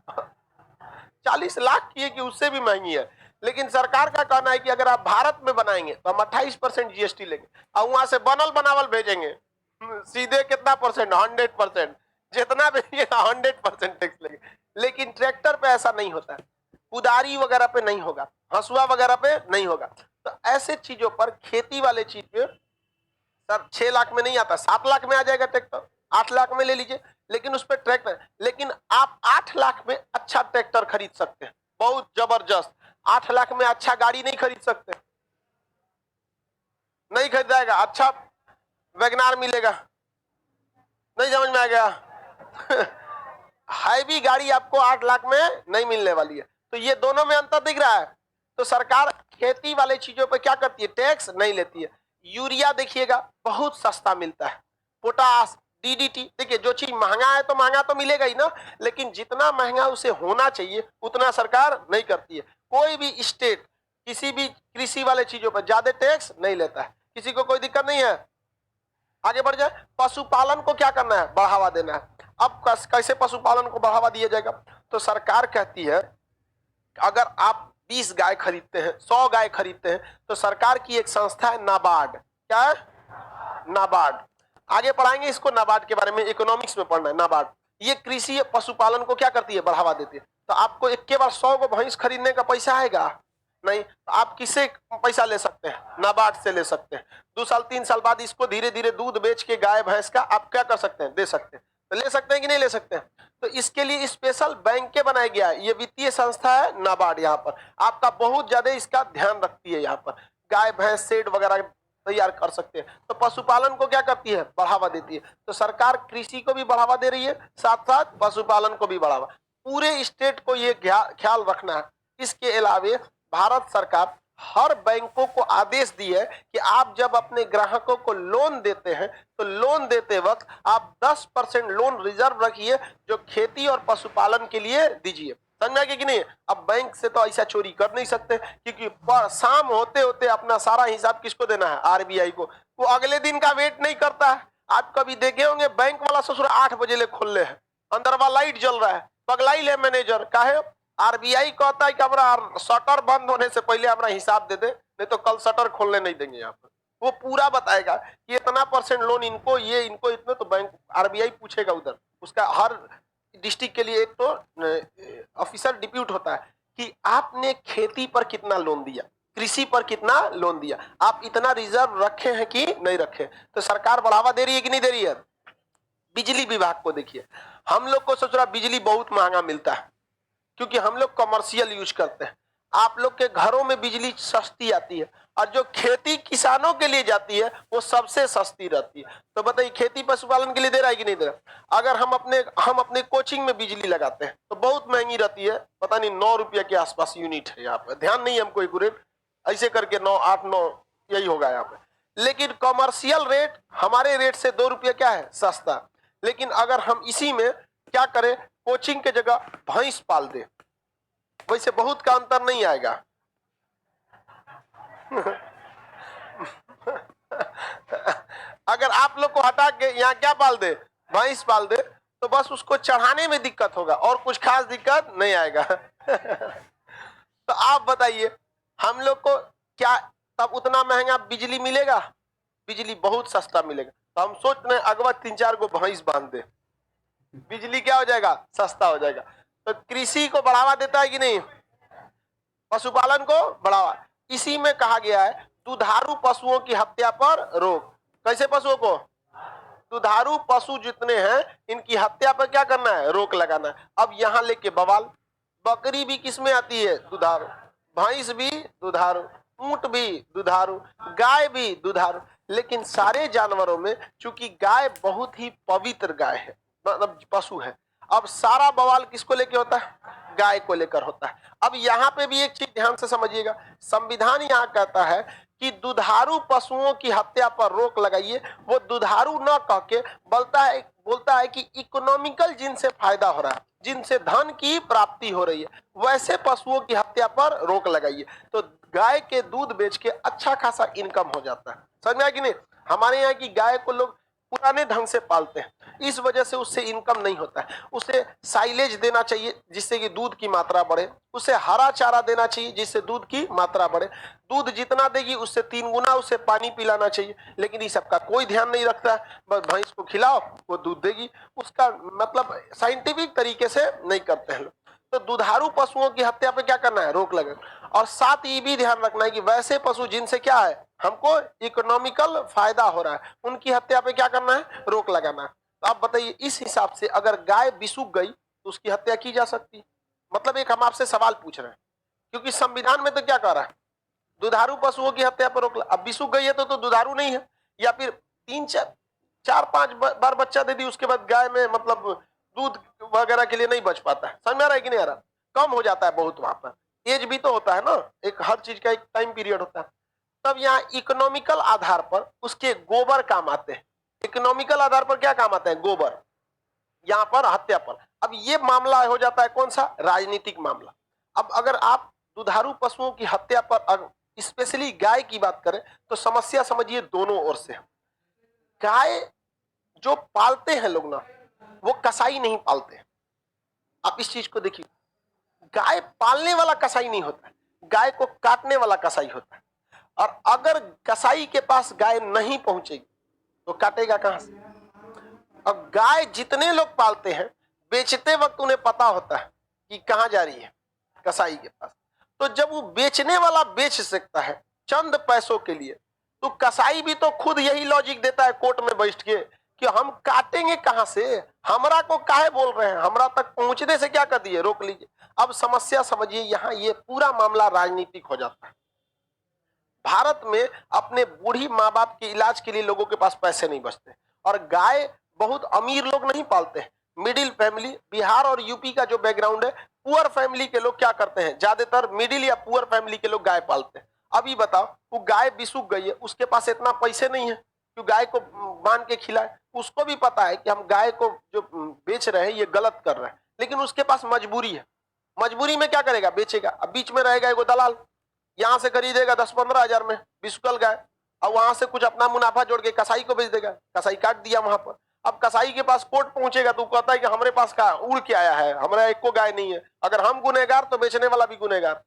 40 लाख की है कि उससे भी महंगी है। लेकिन सरकार का कहना है कि अगर आप भारत में बनाएंगे तो हम 28% जीएसटी लेंगे, और वहां से बनल बनावल भेजेंगे सीधे कितना परसेंट? 100%। जितना भेजिएगा 100% टैक्स लेंगे। लेकिन ट्रैक्टर पे ऐसा नहीं होता है, कुदारी वगैरह पे नहीं होगा, हंसुआ वगैरह पे नहीं होगा। तो ऐसे चीजों पर, खेती वाले चीज पे सर 6 लाख में नहीं आता, 7 लाख में आ जाएगा ट्रैक्टर, 8 लाख में ले लीजिए, लेकिन उस पर ट्रैक्टर, लेकिन आप 8 लाख में अच्छा ट्रैक्टर खरीद सकते हैं, बहुत जबरदस्त। 8 लाख में अच्छा गाड़ी नहीं खरीद सकते, नहीं खरीदाएगा, अच्छा वैगनार मिलेगा, नहीं समझ में आ गया? हैवी गाड़ी आपको 8 लाख में नहीं मिलने वाली है। तो ये दोनों में अंतर दिख रहा है। तो सरकार खेती वाले चीजों पे क्या करती है? टैक्स नहीं लेती है। यूरिया देखिएगा बहुत सस्ता मिलता है, पोटास, डीडीटी, देखिए जो चीज महंगा है तो महंगा तो मिलेगा ही ना, लेकिन जितना महंगा उसे होना चाहिए उतना सरकार नहीं करती है। कोई भी स्टेट किसी भी कृषि वाले चीजों पर ज्यादा टैक्स नहीं लेता है, किसी को कोई दिक्कत नहीं है। आगे बढ़ जाए, पशुपालन को क्या करना है? बढ़ावा देना है। अब कैसे पशुपालन को बढ़ावा दिया जाएगा? तो सरकार कहती है अगर आप 20 गाय खरीदते हैं, 100 गाय खरीदते हैं, तो सरकार की एक संस्था है नाबार्ड। क्या है? नाबार्ड। आगे पढ़ाएंगे इसको, नाबार्ड के बारे में, इकोनॉमिक्स में पढ़ना है। नाबार्ड ये कृषि पशुपालन को क्या करती है? बढ़ावा देती है। तो आपको एक के बार 100 को भैंस खरीदने का पैसा आएगा नहीं, तो आप किससे पैसा ले सकते हैं? नाबार्ड से ले सकते हैं। 2 साल 3 साल बाद इसको धीरे धीरे दूध बेच के गाय भैंस का आप क्या कर सकते हैं? दे सकते हैं। तो ले सकते हैं कि नहीं ले सकते हैं? तो इसके लिए स्पेशल बैंक के बनाया गया है, ये वित्तीय संस्था है नाबार्ड। यहाँ पर आपका बहुत ज्यादा इसका ध्यान रखती है। यहाँ पर गाय भैंस शेड वगैरह तैयार कर सकते हैं। तो पशुपालन को क्या करती है? बढ़ावा देती है। तो सरकार कृषि को भी बढ़ावा दे रही है, साथ साथ पशुपालन को भी बढ़ावा। पूरे स्टेट को ये ख्याल रखना है। इसके अलावे भारत सरकार हर बैंकों को आदेश दी है कि आप जब अपने ग्राहकों को लोन देते हैं तो लोन देते वक्त आप 10% लोन रिजर्व रखिए जो खेती और पशुपालन के लिए दीजिए। समझ में आ गया कि नहीं? अब बैंक से तो ऐसा चोरी कर नहीं सकते, क्योंकि शाम होते होते अपना सारा हिसाब किसको देना है? आरबीआई को। वो अगले दिन का वेट नहीं करता है। आप कभी देखे होंगे बैंक वाला ससुर 8 बजे ले खोल ले है, अंदर वाला लाइट जल रहा है, पगलाई ले मैनेजर। काहे? आरबीआई कहता है कि हमारा शटर बंद होने से पहले हमारा हिसाब दे दे, नहीं तो कल शटर खोलने नहीं देंगे। यहाँ पर वो पूरा बताएगा कि इतना % लोन इनको, ये इनको इतने, तो बैंक आरबीआई पूछेगा उधर। उसका हर डिस्ट्रिक्ट के लिए एक तो ऑफिसर डिप्यूट होता है कि आपने खेती पर कितना लोन दिया, कृषि पर कितना लोन दिया, आप इतना रिजर्व रखे हैं कि नहीं रखे। तो सरकार बढ़ावा दे रही है कि नहीं दे रही है? बिजली विभाग को देखिए, हम लोग को सोच रहा बिजली बहुत महंगा मिलता है क्योंकि हम लोग कमर्शियल यूज करते हैं। आप लोग के घरों में बिजली सस्ती आती है, और जो खेती किसानों के लिए जाती है वो सबसे सस्ती रहती है। तो बताइए खेती पशुपालन के लिए दे रहा है कि नहीं दे रहा? अगर हम अपने कोचिंग में बिजली लगाते हैं तो बहुत महंगी रहती है, पता नहीं 9 रुपये के आसपास यूनिट है। यहाँ पर ध्यान नहीं है हमको एक्यूरेट, ऐसे करके 9, 8, 9 यही होगा यहाँ पे। लेकिन कमर्शियल रेट हमारे रेट से 2 रुपये क्या है? सस्ता। लेकिन अगर हम इसी में क्या करें, कोचिंग के जगह भैंस पाल दे, वैसे बहुत का अंतर नहीं आएगा। अगर आप लोग को हटा के यहाँ क्या पाल दे? भैंस पाल दे, तो बस उसको चढ़ाने में दिक्कत होगा और कुछ खास दिक्कत नहीं आएगा। तो आप बताइए हम लोग को क्या तब उतना महंगा बिजली मिलेगा? बिजली बहुत सस्ता मिलेगा। तो हम सोच रहे हैं अगवा 3-4 को भैंस बांध दे, बिजली क्या हो जाएगा? सस्ता हो जाएगा। तो कृषि को बढ़ावा देता है कि नहीं? पशुपालन को बढ़ावा। इसी में कहा गया है दुधारू पशुओं की हत्या पर रोक। कैसे पशुओं को? दुधारू पशु जितने हैं इनकी हत्या पर क्या करना है? रोक लगाना है। अब यहाँ लेके बवाल, बकरी भी किसमें आती है? दुधारू। भैंस भी दुधारू, ऊंट भी दुधारू, गाय भी दुधारू। लेकिन सारे जानवरों में चूंकि गाय बहुत ही पवित्र गाय है, मतलब पशु है, अब सारा बवाल किसको लेके होता है? गाय को लेकर होता है। अब यहाँ पे भी एक चीज ध्यान से समझिएगा, संविधान यहाँ कहता है कि दुधारू पशुओं की हत्या पर रोक लगाइए। वो दुधारू न कह के बोलता है कि इकोनॉमिकल जिनसे फायदा हो रहा है, जिनसे धन की प्राप्ति हो रही है, वैसे पशुओं की हत्या पर रोक लगाइए। तो गाय के दूध बेच के अच्छा खासा इनकम हो जाता है। समझ में आया कि नहीं? हमारे यहाँ की गाय को लोग पुराने ढंग से पालते हैं, इस वजह से उससे इनकम नहीं होता है। उसे साइलेज देना चाहिए जिससे कि दूध की मात्रा बढ़े, उसे हरा चारा देना चाहिए जिससे दूध की मात्रा बढ़े। दूध जितना देगी उससे 3 गुना उसे पानी पिलाना चाहिए, लेकिन इस सबका कोई ध्यान नहीं रखता है। बस भैंस को खिलाओ वो दूध देगी, उसका मतलब साइंटिफिक तरीके से नहीं करते हैं लोग। तो दुधारू पशुओं की हत्या पे क्या करना है, रोक लगे। और साथ ही भी ध्यान रखना है कि वैसे पशु जिनसे क्या है हमको इकोनॉमिकल फायदा हो रहा है, उनकी हत्या पे क्या करना है, रोक लगाना है। तो आप बताइए, इस हिसाब से अगर गाय बिसुक गई तो उसकी हत्या की जा सकती है? मतलब एक हम आपसे सवाल पूछ रहे हैं, क्योंकि संविधान में तो क्या कह रहा है, दुधारू पशुओं की हत्या पर रोक। अब बिसुक गई है तो दुधारू नहीं है, या फिर 3 4 5 बार बच्चा दे दी उसके बाद गाय में मतलब दूध वगैरह के लिए नहीं बच पाता है। समझ में आ रहा है कि नहीं आ रहा? कम हो जाता है बहुत, वहां पर एज भी तो होता है ना, एक हर चीज का एक टाइम पीरियड होता है। तब यहाँ इकोनॉमिकल आधार पर उसके गोबर काम आते हैं। इकोनॉमिकल आधार पर क्या काम आता है, गोबर, यहाँ पर हत्या पर। अब ये मामला हो जाता है कौन सा, राजनीतिक मामला। अब अगर आप दुधारू पशुओं की हत्या पर स्पेशली गाय की बात करें तो समस्या समझिए दोनों ओर से। गाय जो पालते हैं लोग ना, वो कसाई नहीं पालते। आप इस चीज को देखिए, गाय पालने वाला कसाई नहीं होता है, गाय को काटने वाला कसाई होता है। और अगर कसाई के पास गाय नहीं पहुंचेगी तो काटेगा कहां से? अब गाय जितने लोग पालते हैं, बेचते वक्त उन्हें पता होता है कि कहां जा रही है, कसाई के पास। तो जब वो बेचने वाला बेच सकता है चंद पैसों के लिए, तो कसाई भी तो खुद यही लॉजिक देता है कोर्ट में बैठ के कि हम काटेंगे कहां से, हमरा को काहे बोल रहे हैं, हमरा तक पहुंचने से क्या कर दिए, रोक लीजिए। अब समस्या समझिए, यहाँ ये पूरा मामला राजनीतिक हो जाता है। भारत में अपने बूढ़ी माँ बाप के इलाज के लिए लोगों के पास पैसे नहीं बचते, और गाय बहुत अमीर लोग नहीं पालते हैं, मिडिल फैमिली। बिहार और यूपी का जो बैकग्राउंड है, पुअर फैमिली के लोग क्या करते हैं, ज्यादातर मिडिल या पुअर फैमिली के लोग गाय पालते हैं। अभी बताओ, वो गाय बिसुक गई है, उसके पास इतना पैसे नहीं है कि गाय को बांध के खिलाए। उसको भी पता है कि हम गाय को जो बेच रहे हैं ये गलत कर रहे हैं, लेकिन उसके पास मजबूरी है। मजबूरी में क्या करेगा, बेचेगा। अब बीच में रहेगा एगो दलाल, यहाँ से खरीदेगा 10-15 हजार में बिस्कुल गाय, और वहां से कुछ अपना मुनाफा जोड़ के कसाई को बेच देगा, कसाई काट दिया वहां पर। अब कसाई के पास कोर्ट पहुंचेगा तो कहता है कि हमारे पास का उड़ के आया है, हमारा एक को गाय नहीं है। अगर हम गुनहगार तो बेचने वाला भी गुनहगार।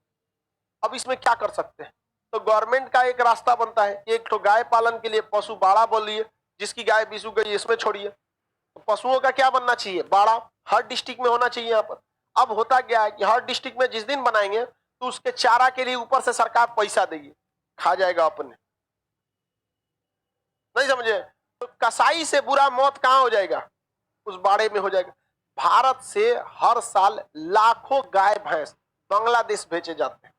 अब इसमें क्या कर सकते हैं? तो गवर्नमेंट का एक रास्ता बनता है, एक तो गाय पालन के लिए पशु बाड़ा बोलिए, जिसकी गाय बिसुक गई इसमें छोड़िए। तो पशुओं का क्या बनना चाहिए, बाड़ा हर डिस्ट्रिक्ट में होना चाहिए यहाँ पर। अब होता क्या है कि हर डिस्ट्रिक्ट में जिस दिन बनाएंगे तो उसके चारा के लिए ऊपर से सरकार पैसा देगी, खा जाएगा अपने, नहीं समझे? तो कसाई से बुरा मौत कहां हो जाएगा, उस बाड़े में हो जाएगा। भारत से हर साल लाखों गाय भैंस बांग्लादेश भेजे जाते हैं,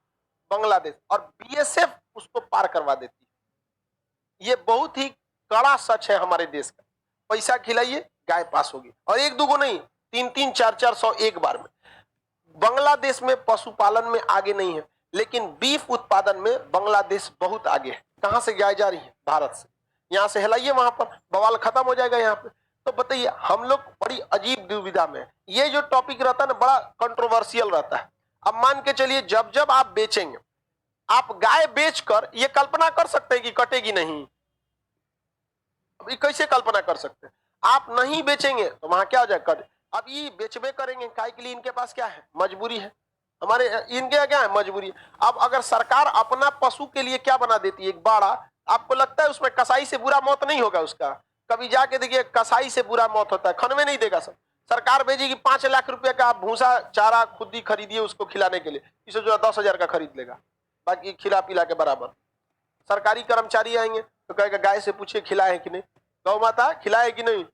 बांग्लादेश, और बीएसएफ उसको पार करवा देती है। ये बहुत ही कड़ा सच है हमारे देश का। पैसा खिलाइए, गाय पास होगी, और एक दूगो नहीं, 300 400 एक बार में। बांग्लादेश में पशुपालन में आगे नहीं है, लेकिन बीफ उत्पादन में बांग्लादेश बहुत आगे है। कहां से गाय जा रही है, भारत से। यहां से हिलाइए, वहां पर बवाल खत्म हो जाएगा यहाँ पे। तो बताइए, हम लोग बड़ी अजीब दुविधा में। ये जो टॉपिक रहता है ना, बड़ा कंट्रोवर्शियल रहता है। अब मान के चलिए, जब जब आप बेचेंगे, आप गाय बेचकर ये कल्पना कर सकते हैं कि कटेगी नहीं। अभी कैसे कल्पना कर सकते हैं? आप नहीं बेचेंगे तो वहां क्या हो जाएगा, कट। अब ये बेचबे करेंगे काय के लिए, इनके पास क्या है, मजबूरी है। हमारे इनके क्या है, मजबूरी है। अब अगर सरकार अपना पशु के लिए क्या बना देती है, एक बाड़ा, आपको लगता है उसमें कसाई से बुरा मौत नहीं होगा उसका? कभी जाके देखिए, कसाई से बुरा मौत होता है, खनवे नहीं देगा सब। सरकार भेजेगी 5 लाख रुपए का भूसा चारा खुद ही खरीदिए उसको खिलाने के लिए, इसे जो 10 हजार का खरीद लेगा, बाकी खिला पिला के बराबर। सरकारी कर्मचारी आएंगे तो कहेगा गाय से पूछिए खिलाए है कि नहीं, गौ माता खिलाए कि नहीं,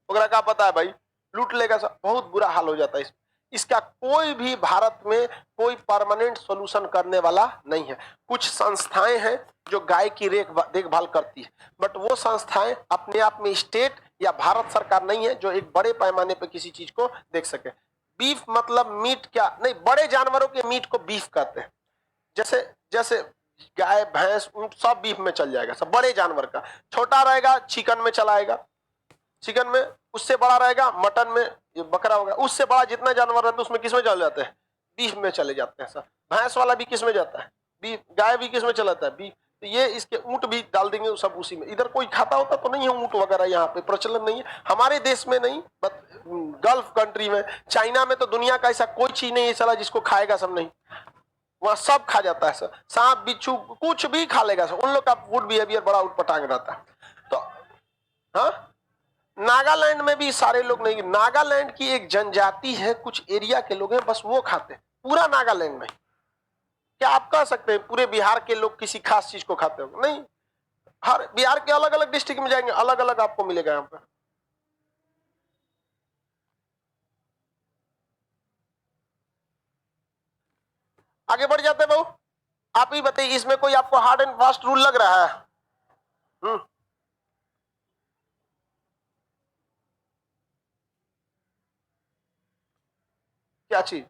ओकरा का पता है भाई, लूट लेगा सब। बहुत बुरा हाल हो जाता है इसका कोई भी भारत में कोई परमानेंट सॉल्यूशन करने वाला नहीं है। कुछ संस्थाएं हैं जो गाय की देखभाल करती है, बट वो संस्थाएं अपने आप में स्टेट या भारत सरकार नहीं है जो एक बड़े पैमाने पर किसी चीज को देख सके। बीफ मतलब मीट क्या नहीं, बड़े जानवरों के मीट को बीफ कहते हैं। जैसे जैसे गाय भैंस ऊंट सब बीफ में चल जाएगा, सब बड़े जानवर का। छोटा रहेगा चिकन में चलाएगा, चिकन में। उससे बड़ा रहेगा मटन में, ये बकरा होगा। उससे बड़ा जितना जानवर रहता है उसमें किस में चल जाते हैं, बीफ में चले जाते हैं। सर भैंस वाला भी किस में जाता है, बीफ। गाय भी किस में चला जाता है, बीफ। तो ये इसके ऊंट भी डाल देंगे सब उसी में। इधर कोई खाता होता तो नहीं है ऊंट वगैरह, यहाँ पे प्रचलन नहीं है, हमारे देश में नहीं, गल्फ कंट्री में, चाइना में तो दुनिया का ऐसा कोई चीज नहीं है साला जिसको खाएगा सब नहीं, वहां सब खा जाता है सर। सांप बिच्छू कुछ भी खा लेगा सर, उन लोग का फूड बिहेवियर बड़ा उठपटांग रहता है। तो हाँ, नागालैंड में भी सारे लोग नहीं, नागालैंड की एक जनजाति है, कुछ एरिया के लोग हैं बस वो खाते हैं, पूरा नागालैंड में। क्या आप कह सकते हैं पूरे बिहार के लोग किसी खास चीज को खाते हो? नहीं, हर बिहार के अलग अलग डिस्ट्रिक्ट में जाएंगे अलग अलग आपको मिलेगा यहाँ पर। आगे बढ़ जाते हैं बहू, आप ही बताइए इसमें कोई आपको हार्ड एंड फास्ट रूल लग रहा है? क्या चीज?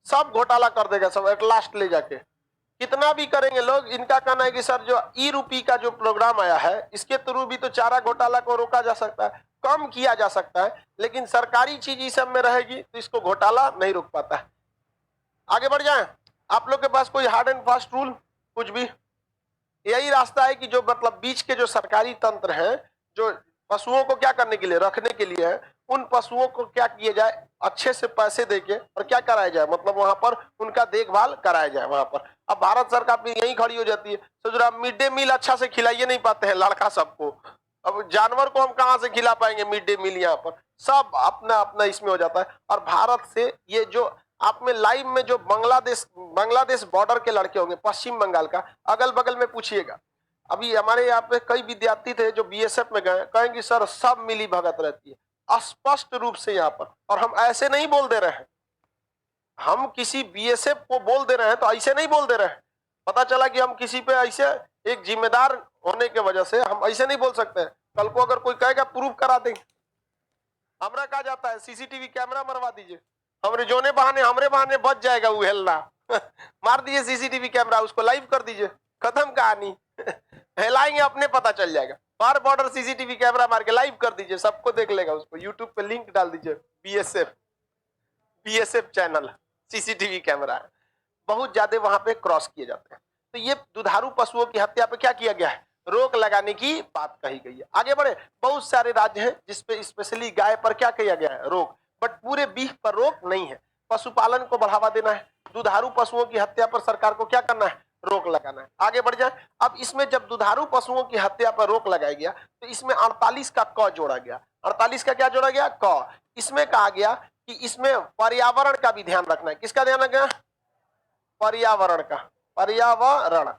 सब घोटाला कर देगा सब एट लास्ट ले जाके, कितना भी करेंगे लोग। इनका कहना है कि सर जो ई रूपी का जो प्रोग्राम आया है इसके थ्रू भी तो चारा घोटाला को रोका जा सकता है, कम किया जा सकता है, लेकिन सरकारी चीज इस सब में रहेगी तो इसको घोटाला नहीं रोक पाता है। आगे बढ़ जाएं, आप लोग के पास कोई हार्ड एंड फास्ट रूल कुछ भी? यही रास्ता है कि जो मतलब बीच के जो सरकारी तंत्र हैं, जो पशुओं को क्या करने के लिए, रखने के लिए है, उन पशुओं को क्या किया जाए, अच्छे से पैसे देके और क्या कराया जाए, मतलब वहां पर उनका देखभाल कराया जाए वहां पर। अब भारत सरकार भी यही खड़ी हो जाती है, सोच रहा मिड डे मील अच्छा से खिलाइए नहीं पाते हैं लड़का सबको, अब जानवर को हम कहाँ से खिला पाएंगे मिड डे मील? यहाँ पर सब अपना अपना इसमें हो जाता है। और भारत से ये जो आप में लाइव में जो बांग्लादेश बॉर्डर के लड़के होंगे, पश्चिम बंगाल का अगल बगल में पूछिएगा, अभी हमारे यहाँ पे कई विद्यार्थी थे जो बीएसएफ में गए, कहेंगे सर सब मिली भगत रहती है स्पष्ट रूप से यहाँ पर। और हम ऐसे नहीं बोल दे रहे हैं, हम किसी बीएसएफ को बोल दे रहे हैं तो ऐसे नहीं बोल दे रहे हैं। पता चला कि हम किसी पे ऐसे एक जिम्मेदार होने के वजह से हम ऐसे नहीं बोल सकते हैं। कल को अगर कोई कहेगा प्रूफ करा देंगे, हमरा कहा जाता है सीसीटीवी कैमरा मरवा दीजिए, हमरे जोने बहाने हमरे बहाने बच जाएगा वो हेलना मार दीजिए सीसीटीवी कैमरा, उसको लाइव कर दीजिए, खत्म कहानी हिलाएंगे अपने पता चल जाएगा। बार बॉर्डर सीसीटीवी कैमरा मार के लाइव कर दीजिए, सबको देख लेगा उसको, यूट्यूब पे लिंक डाल दीजिए, बीएसएफ चैनल सीसीटीवी कैमरा है। बहुत ज्यादा वहां पे क्रॉस किए जाते हैं। तो ये दुधारू पशुओं की हत्या पे क्या किया गया है, रोक लगाने की बात कही गई है। आगे बढ़े, बहुत सारे राज्य हैं जिसपे स्पेशली गाय पर क्या किया गया है, रोक, बट पूरे बीफ पर रोक नहीं है। पशुपालन को बढ़ावा देना है, दुधारू पशुओं की हत्या पर सरकार को क्या करना है, रोक लगाना है। आगे बढ़ जाए, अब इसमें जब दुधारू पशुओं की हत्या पर रोक लगाया गया तो इसमें 48 का क जोड़ा गया। 48 का क्या जोड़ा गया, क। इसमें कहा गया कि इसमें पर्यावरण का भी ध्यान रखना है। किसका ध्यान रखना है, पर्यावरण का। पर्यावरण,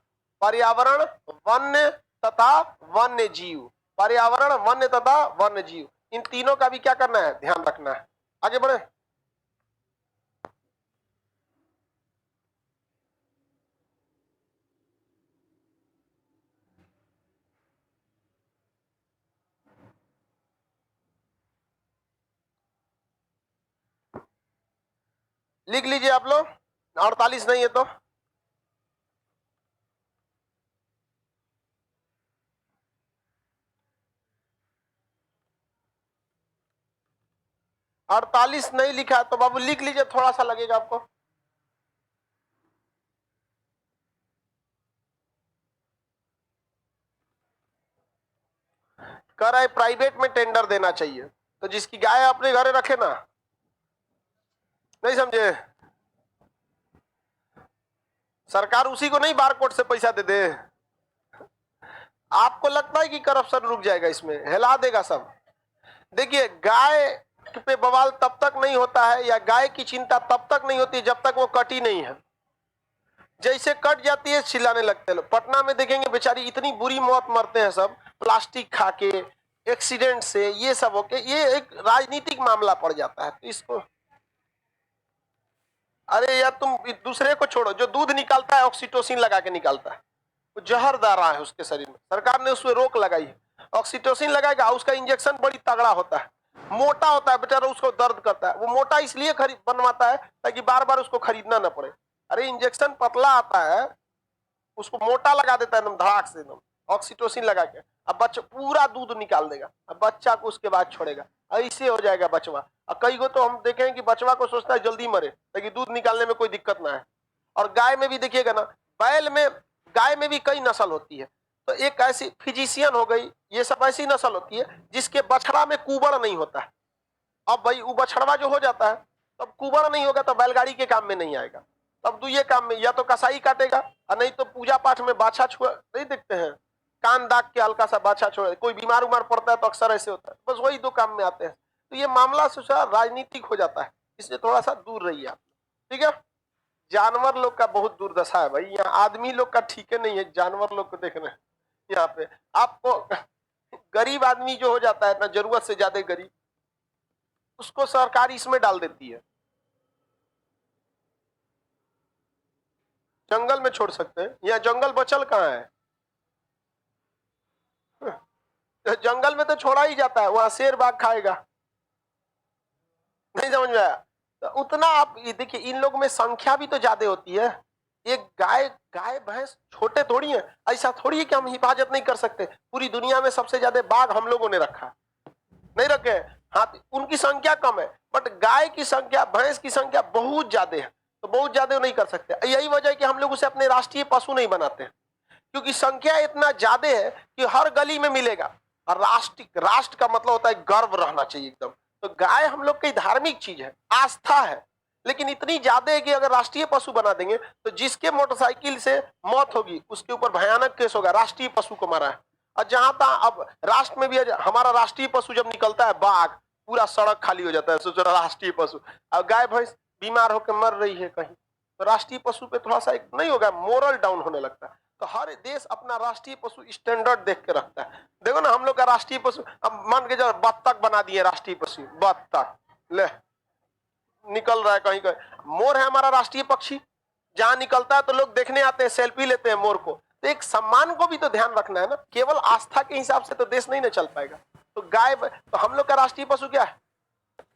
पर्यावरण वन्य तथा वन्य जीव, पर्यावरण वन्य तथा वन्य जीव, इन तीनों का भी क्या करना है, ध्यान रखना है। आगे बढ़े, लिख लीजिए आप लोग, 48 नहीं है तो 48 नहीं लिखा है तो बाबू लिख लीजिए, थोड़ा सा लगेगा आपको। कह रहा है प्राइवेट में टेंडर देना चाहिए, तो जिसकी गाय अपने घरे रखे ना, नहीं समझे, सरकार उसी को नहीं बारकोड से पैसा दे दे। आपको लगता है कि करप्शन रुक जाएगा? इसमें हिला देगा सब। देखिए, गाय पे बवाल तब तक नहीं होता है या गाय की चिंता तब तक नहीं होती जब तक वो कटी नहीं है। जैसे कट जाती है चिल्लाने लगते हैं लोग। पटना में देखेंगे बेचारी इतनी बुरी मौत मरते हैं सब, प्लास्टिक खा के, एक्सीडेंट से, ये सब होके, ये एक राजनीतिक मामला पड़ जाता है। तो इसको, अरे यार तुम दूसरे को छोड़ो, जो दूध निकालता है ऑक्सीटोसिन लगा के निकालता है, वो जहर दारा है उसके शरीर में, सरकार ने उसमें रोक लगाई है। ऑक्सीटोसिन लगाएगा, उसका इंजेक्शन बड़ी तगड़ा होता है, मोटा होता है बेचारा, उसको दर्द करता है। वो मोटा इसलिए खरीद बनवाता है ताकि बार बार उसको खरीदना ना पड़े। अरे इंजेक्शन पतला आता है, उसको मोटा लगा देता है एकदम धड़ाक से, एकदम ऑक्सीटोसिन लगा के, अब बच्चा पूरा दूध निकाल देगा, अब बच्चा को उसके बाद छोड़ेगा, ऐसे हो जाएगा बचवा। और कई को तो हम देखे कि बचवा को सोचता है जल्दी मरे ताकि दूध निकालने में कोई दिक्कत ना है। और गाय में भी देखिएगा ना, बैल में, गाय में भी कई नस्ल होती है, तो एक ऐसी फिजिशियन हो गई, ये सब ऐसी नस्ल होती है जिसके बछड़ा में कुबड़ नहीं होता है। अब भाई वो बछड़वा जो हो जाता है, तब कुबड़ नहीं होगा तो बैलगाड़ी के काम में नहीं आएगा। तब तो ये काम में या तो कसाई काटेगा और नहीं तो पूजा पाठ में बाछा छुआ, नहीं देखते हैं कान दाग के हल्का सा बाछा छोड़, कोई बीमार उमार पड़ता है तो अक्सर ऐसे होता है, बस वही 2 काम में आते हैं। तो ये मामला सोचा राजनीतिक हो जाता है, इसलिए थोड़ा सा दूर रहिए आप, ठीक है। जानवर लोग का बहुत दुर्दशा है भाई, यहाँ आदमी लोग का ठीक है नहीं है, जानवर लोग को देखना है यहाँ पे आपको। गरीब आदमी जो हो जाता है ना, जरूरत से ज्यादा गरीब, उसको सरकार इसमें डाल देती है, जंगल में छोड़ सकते हैं। यहाँ जंगल बचल कहाँ है, जंगल में तो छोड़ा ही जाता है, वहां शेर बाघ खाएगा, नहीं समझ में आया। तो उतना आप ये देखिए, इन लोगों में संख्या भी तो ज्यादा होती है। एक गाय भैंस छोटे थोड़ी है, ऐसा थोड़ी है कि हम हिफाजत नहीं कर सकते। पूरी दुनिया में सबसे ज्यादा बाघ हम लोगों ने रखा, नहीं रखे हाथी, उनकी संख्या कम है, बट गाय की संख्या भैंस की संख्या बहुत ज्यादा है, तो बहुत ज्यादा नहीं कर सकते। यही वजह है कि हम लोग उसे अपने राष्ट्रीय पशु नहीं बनाते, क्योंकि संख्या इतना ज्यादा है कि हर गली में मिलेगा। और राष्ट्र का मतलब होता है गर्व रहना चाहिए एकदम। तो गाय हम लोग की धार्मिक चीज है, आस्था है, लेकिन इतनी ज्यादा है कि अगर राष्ट्रीय पशु बना देंगे तो जिसके मोटरसाइकिल से मौत होगी उसके ऊपर भयानक केस होगा, राष्ट्रीय पशु को मारा है। और जहां तक अब राष्ट्र में भी हमारा राष्ट्रीय पशु जब निकलता है बाघ, पूरा सड़क खाली हो जाता है, सोचो राष्ट्रीय पशु। अब गाय भैंस बीमार होकर मर रही है कहीं, तो राष्ट्रीय पशु पे थोड़ा सा एक नहीं होगा, मोरल डाउन होने लगता है। तो हर देश अपना राष्ट्रीय पशु स्टैंडर्ड देख के रखता है। देखो ना हम लोग का राष्ट्रीय पशु, अब मान के जाओ बत्तख बना दिए राष्ट्रीय पशु, बत्तख ले निकल रहा है कहीं कहीं। मोर है हमारा राष्ट्रीय पक्षी, जहां निकलता है तो लोग देखने आते हैं, सेल्फी लेते हैं मोर को। तो एक सम्मान को भी तो ध्यान रखना है ना, केवल आस्था के हिसाब से तो देश नहीं ना चल पाएगा। तो गाय, तो हम लोग का राष्ट्रीय पशु क्या है,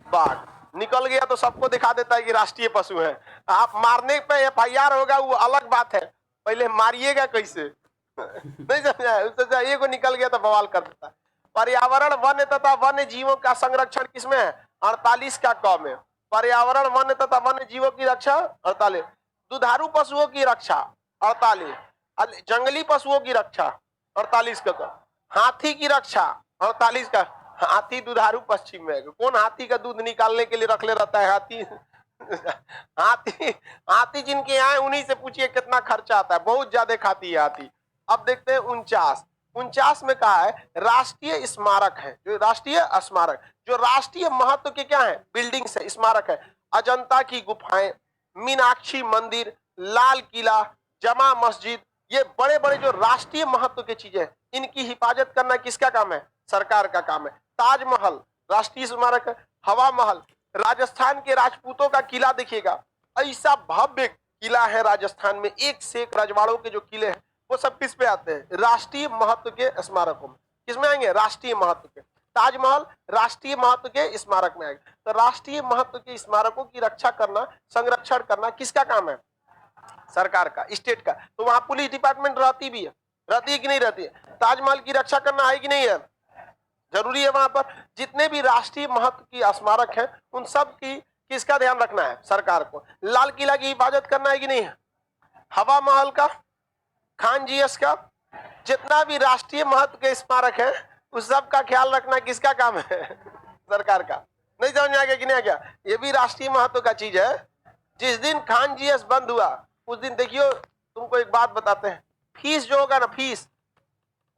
बाघ। निकल गया तो सबको दिखा देता है कि राष्ट्रीय पशु है। आप मारने पे FIR होगा वो अलग बात है, पहले मारिएगा कैसे नहीं समझा, उससे ये को निकल गया तो बवाल कर देता है। पर्यावरण वन्य तथा वन्य जीवों का संरक्षण किसमें है, 48 का क में। पर्यावरण वन्य तथा वन्य जीवों की रक्षा 48, दुधारू पशुओं की रक्षा 48, जंगली पशुओं की रक्षा 48 का क, हाथी की रक्षा 48 का। हाथी दुधारू पश्चिम में, कौन हाथी का दूध निकालने के लिए रख ले रहता है हाथी हाथी हाथी जिनके यहाँ है उन्हीं से पूछिए कितना खर्चा आता है, बहुत ज्यादा खाती है हाथी। अब देखते हैं 49 में कहा है राष्ट्रीय स्मारक है, जो राष्ट्रीय स्मारक, जो राष्ट्रीय महत्व के क्या है, बिल्डिंग से स्मारक है। अजंता की गुफाएं, मीनाक्षी मंदिर, लाल किला, जमा मस्जिद, ये बड़े बड़े जो राष्ट्रीय महत्व की चीजें, इनकी हिफाजत करना किसका काम है, सरकार का काम है। ताजमहल राष्ट्रीय स्मारक है। हवा महल, राजस्थान के राजपूतों का किला देखिएगा, ऐसा भव्य किला है राजस्थान में, एक से एक रजवाड़ों के जो किले हैं वो सब किस पे आते हैं, राष्ट्रीय महत्व के स्मारकों में। किसमें आएंगे, राष्ट्रीय महत्व के। ताजमहल राष्ट्रीय महत्व के स्मारक में आएगा। तो राष्ट्रीय महत्व के स्मारकों की रक्षा करना, संरक्षण करना किसका काम है, सरकार का, स्टेट का। तो वहां पुलिस डिपार्टमेंट रहती भी है, रहती है कि नहीं रहती है। ताजमहल की रक्षा करना है कि नहीं है, जरूरी है। वहां पर जितने भी राष्ट्रीय महत्व की स्मारक है उन सब की किसका ध्यान रखना है, सरकार को। लाल किला की हिफाजत करना है कि नहीं है, हवा महल का, खान जीएस का, जितना भी राष्ट्रीय महत्व के स्मारक है उस सब का ख्याल रखना किसका काम है, सरकार का। नहीं समझ में आ गया कि नहीं आ गया, ये भी राष्ट्रीय महत्व का चीज है। जिस दिन खान जीएस बंद हुआ उस दिन देखियो, तुमको एक बात बताते हैं, फीस जो होगा ना, फीस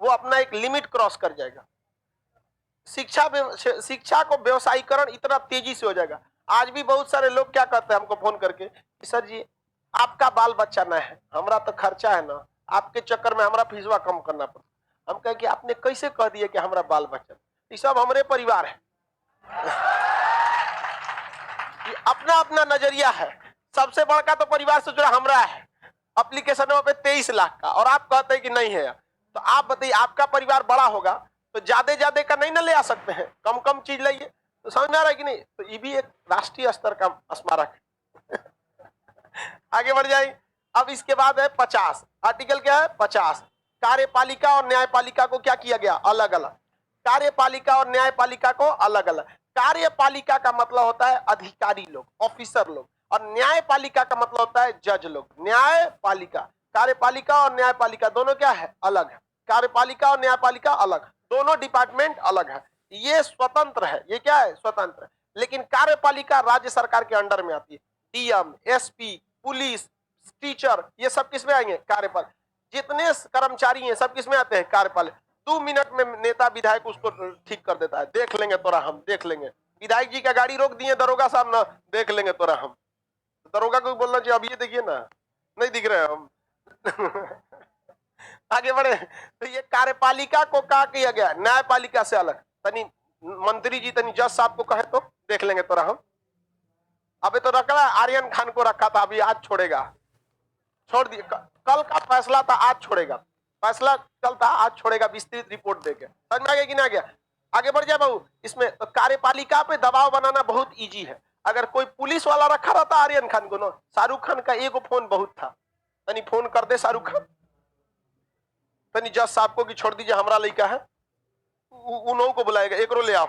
वो अपना एक लिमिट क्रॉस कर जाएगा। शिक्षा को व्यवसायीकरण इतना तेजी से हो जाएगा। आज भी बहुत सारे लोग क्या कहते हैं हमको फोन करके, सर जी आपका बाल बच्चा ना है, हमारा तो खर्चा है ना, आपके चक्कर में हमारा फीसवा कम करना पड़ता। हम कहे कि आपने कैसे कह दिए कि हमारा बाल बच्चा, ये सब हमारे परिवार है अपना अपना नजरिया है। सबसे बड़का तो परिवार से जुड़ा हमारा है, एप्लीकेशनों पे 23 लाख का, और आप कहते हैं कि नहीं है। तो आप बताइए, आपका परिवार बड़ा होगा तो ज्यादा का नहीं ना ले आ सकते हैं, कम कम चीज लाइए। तो समझ में आ रहा है कि नहीं। तो ये भी एक राष्ट्रीय स्तर का स्मारक है आगे बढ़ जाए। अब इसके बाद है 50, आर्टिकल क्या है 50, कार्यपालिका और न्यायपालिका को क्या किया गया, अलग अलग। कार्यपालिका और न्यायपालिका को अलग अलग। कार्यपालिका का मतलब होता है अधिकारी लोग, ऑफिसर लोग, और न्यायपालिका का मतलब होता है जज लोग। न्यायपालिका, कार्यपालिका और न्यायपालिका दोनों क्या है, अलग है। कार्यपालिका और न्यायपालिका अलग, दोनों डिपार्टमेंट अलग है, ये स्वतंत्र है। ये क्या है, स्वतंत्र है। लेकिन कार्यपालिका राज्य सरकार के अंडर में आती है। डीएम, एसपी, पुलिस, टीचर, ये सब किसमें आएंगे, कार्यपालिका। जितने कर्मचारी हैं सब किसमें आते हैं, कार्यपालिका। 2 मिनट में नेता विधायक उसको ठीक कर देता है, देख लेंगे तोरा हम, देख लेंगे। विधायक जी का गाड़ी रोक दिए दरोगा साहब ना, देख लेंगे तोरा हम। दरोगा को बोलना चाहिए अब ये देखिए ना, नहीं दिख रहे हम। आगे बढ़े तो ये कार्यपालिका को कहा किया गया न्यायपालिका से अलग। तनी मंत्री जी तनी जज साहब को कहे तो देख लेंगे तोरा हम। अबे तो रखा आर्यन खान को रखा था, अभी आज छोड़ेगा, छोड़ दिए। कल का फैसला था, आज छोड़ेगा। फैसला कल था, आज छोड़ेगा, विस्तृत रिपोर्ट देके। समझ में आ गया कि नहीं आ गया? आगे बढ़ जाए बाबू। इसमें तो कार्यपालिका पे दबाव बनाना बहुत इजी है। अगर कोई पुलिस वाला रखा रहता आर्यन खान को ना, शाहरुख खान का एगो फोन बहुत था, तनी फोन कर दे शाहरुख खान तनी जज साहब को कि छोड़ दीजिए हमारा लड़का है, उन्हों को बुलाएगा, एकरो ले आओ,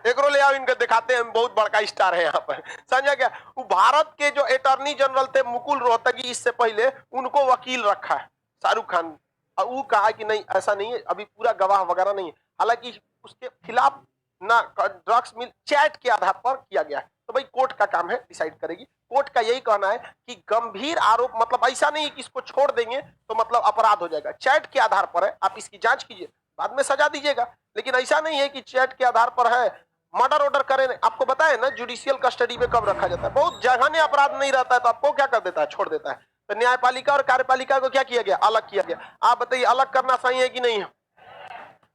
एकरो ले आओ, इनका दिखाते हैं बहुत बड़का स्टार है यहाँ पर। समझा क्या? वो भारत के जो अटॉर्नी जनरल थे मुकुल रोहतगी, इससे पहले उनको वकील रखा है शाहरुख खान। और वो कहा कि नहीं ऐसा नहीं है, अभी पूरा गवाह वगैरह नहीं है। हालांकि उसके खिलाफ ना ड्रग्स मिल चैट के आधार पर किया गया है, तो भाई कोर्ट का काम है, डिसाइड करेगी। कोर्ट का यही कहना है कि गंभीर आरोप, मतलब ऐसा नहीं है कि इसको छोड़ देंगे तो मतलब अपराध हो जाएगा। चैट के आधार पर है, आप इसकी जांच कीजिए, बाद में सजा दीजिएगा। लेकिन ऐसा नहीं है कि चैट के आधार पर है, मर्डर ऑर्डर करें। आपको बताए ना जुडिशियल कस्टडी में कब रखा जाता है, बहुत जघन्य अपराध नहीं रहता है तो आपको क्या कर देता है, छोड़ देता है। तो न्यायपालिका और कार्यपालिका को क्या किया गया, अलग किया गया। आप बताइए अलग करना सही है कि नहीं है?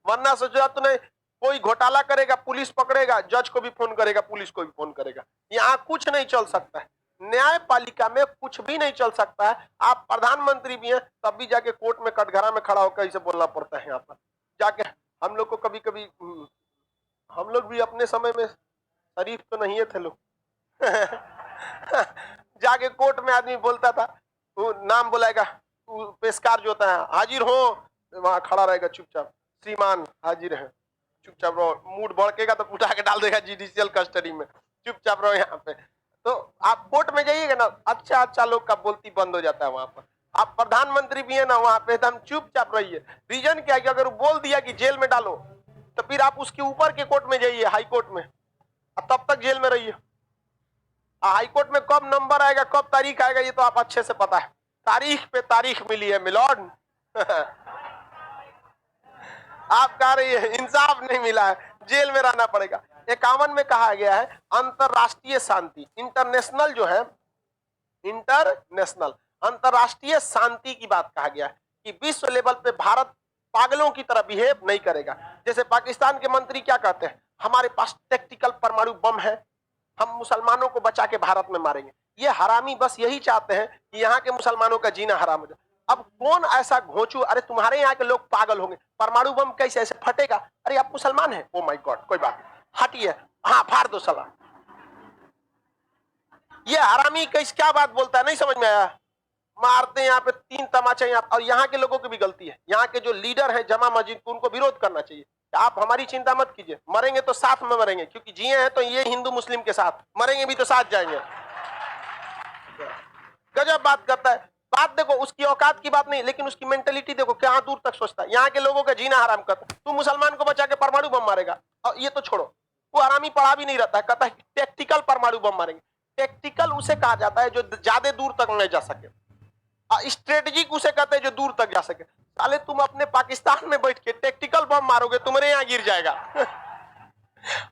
वरना सोचा तो नहीं, कोई घोटाला करेगा पुलिस पकड़ेगा, जज को भी फोन करेगा, पुलिस को भी फोन करेगा। यहाँ कुछ नहीं चल सकता है, न्यायपालिका में कुछ भी नहीं चल सकता है। आप प्रधानमंत्री भी हैं तब भी जाके कोर्ट में कटघरा में खड़ा होकर इसे बोलना पड़ता है। यहाँ पर जाके हम लोग को कभी कभी, हम लोग भी अपने समय में शरीफ तो नहीं थे लोग। जाके कोर्ट में आदमी बोलता था, वो नाम बुलाएगा, पेशकार जो होता है, हाजिर हो, वहां खड़ा रहेगा चुपचाप, श्रीमान हाजिर है, चुपचाप रहो। मूड भड़केगा तो उठा के डाल देगा जुडिशियल कस्टडी में, चुपचाप रहो यहाँ पे। तो आप कोर्ट में जाइएगा ना, अच्छा अच्छा लोग का बोलती बंद हो जाता है वहां पर। आप प्रधानमंत्री भी है ना वहां पे, एकदम चुपचाप रहिए। रीजन क्या है कि अगर बोल दिया कि जेल में डालो तो फिर आप उसके ऊपर के कोर्ट में जाइए, हाई कोर्ट में, तब तक जेल में रहिए। हाई कोर्ट में कब नंबर आएगा, कब तारीख आएगा, ये तो आप अच्छे से पता है। तारीख पे तारीख मिली है मिलॉर्ड। आप कह रही है इंसाफ नहीं मिला है, जेल में रहना पड़ेगा। 51 में कहा गया है अंतरराष्ट्रीय शांति, इंटरनेशनल जो है, इंटरनेशनल अंतरराष्ट्रीय शांति की बात कहा गया है कि विश्व लेवल पे भारत पागलों की तरह बिहेव नहीं करेगा। जैसे पाकिस्तान के मंत्री क्या कहते हैं, हमारे पास टैक्टिकल परमाणु बम है, हम मुसलमानों को बचा के भारत में मारेंगे। ये हरामी बस यही चाहते हैं कि यहाँ के मुसलमानों का जीना हराम हो जाए। अब कौन ऐसा घोंचू, अरे तुम्हारे यहाँ के लोग पागल होंगे, परमाणु बम कैसे ऐसे फटेगा, अरे आप मुसलमान हैं, ओ माय गॉड, कोई बात हटिए, हाँ फाड़ दो सलाह। ये हरामी कैसे क्या बात बोलता है, नहीं समझ में आया। मारते हैं यहाँ पे 3 तमाचा यहाँ। और यहाँ के लोगों की भी गलती है, यहाँ के जो लीडर हैं जमा मस्जिद को, उनको विरोध करना चाहिए। आप हमारी चिंता मत कीजिए, मरेंगे तो साथ में मरेंगे, क्योंकि जिए हैं तो ये हिंदू मुस्लिम के साथ, मरेंगे भी तो साथ जाएंगे। गजब बात करता है। बात देखो, उसकी औकात की बात नहीं, लेकिन उसकी मेंटेलिटी देखो, क्या दूर तक सोचता है। यहाँ के लोगों का जीना हराम करता है, तू मुसलमान को बचा के परमाणु बम मारेगा। और ये तो छोड़ो, वो हरामी पढ़ा भी नहीं रहता है, कहता है टैक्टिकल परमाणु बम मारेंगे। टैक्टिकल उसे कहा जाता है जो ज्यादा दूर तक नहीं जा सके, स्ट्रेटेजिक उसे कहते हैं जो दूर तक जा सके। साले तुम अपने पाकिस्तान में बैठ के टैक्टिकल बम मारोगे, तुम्हारे यहाँ गिर जाएगा।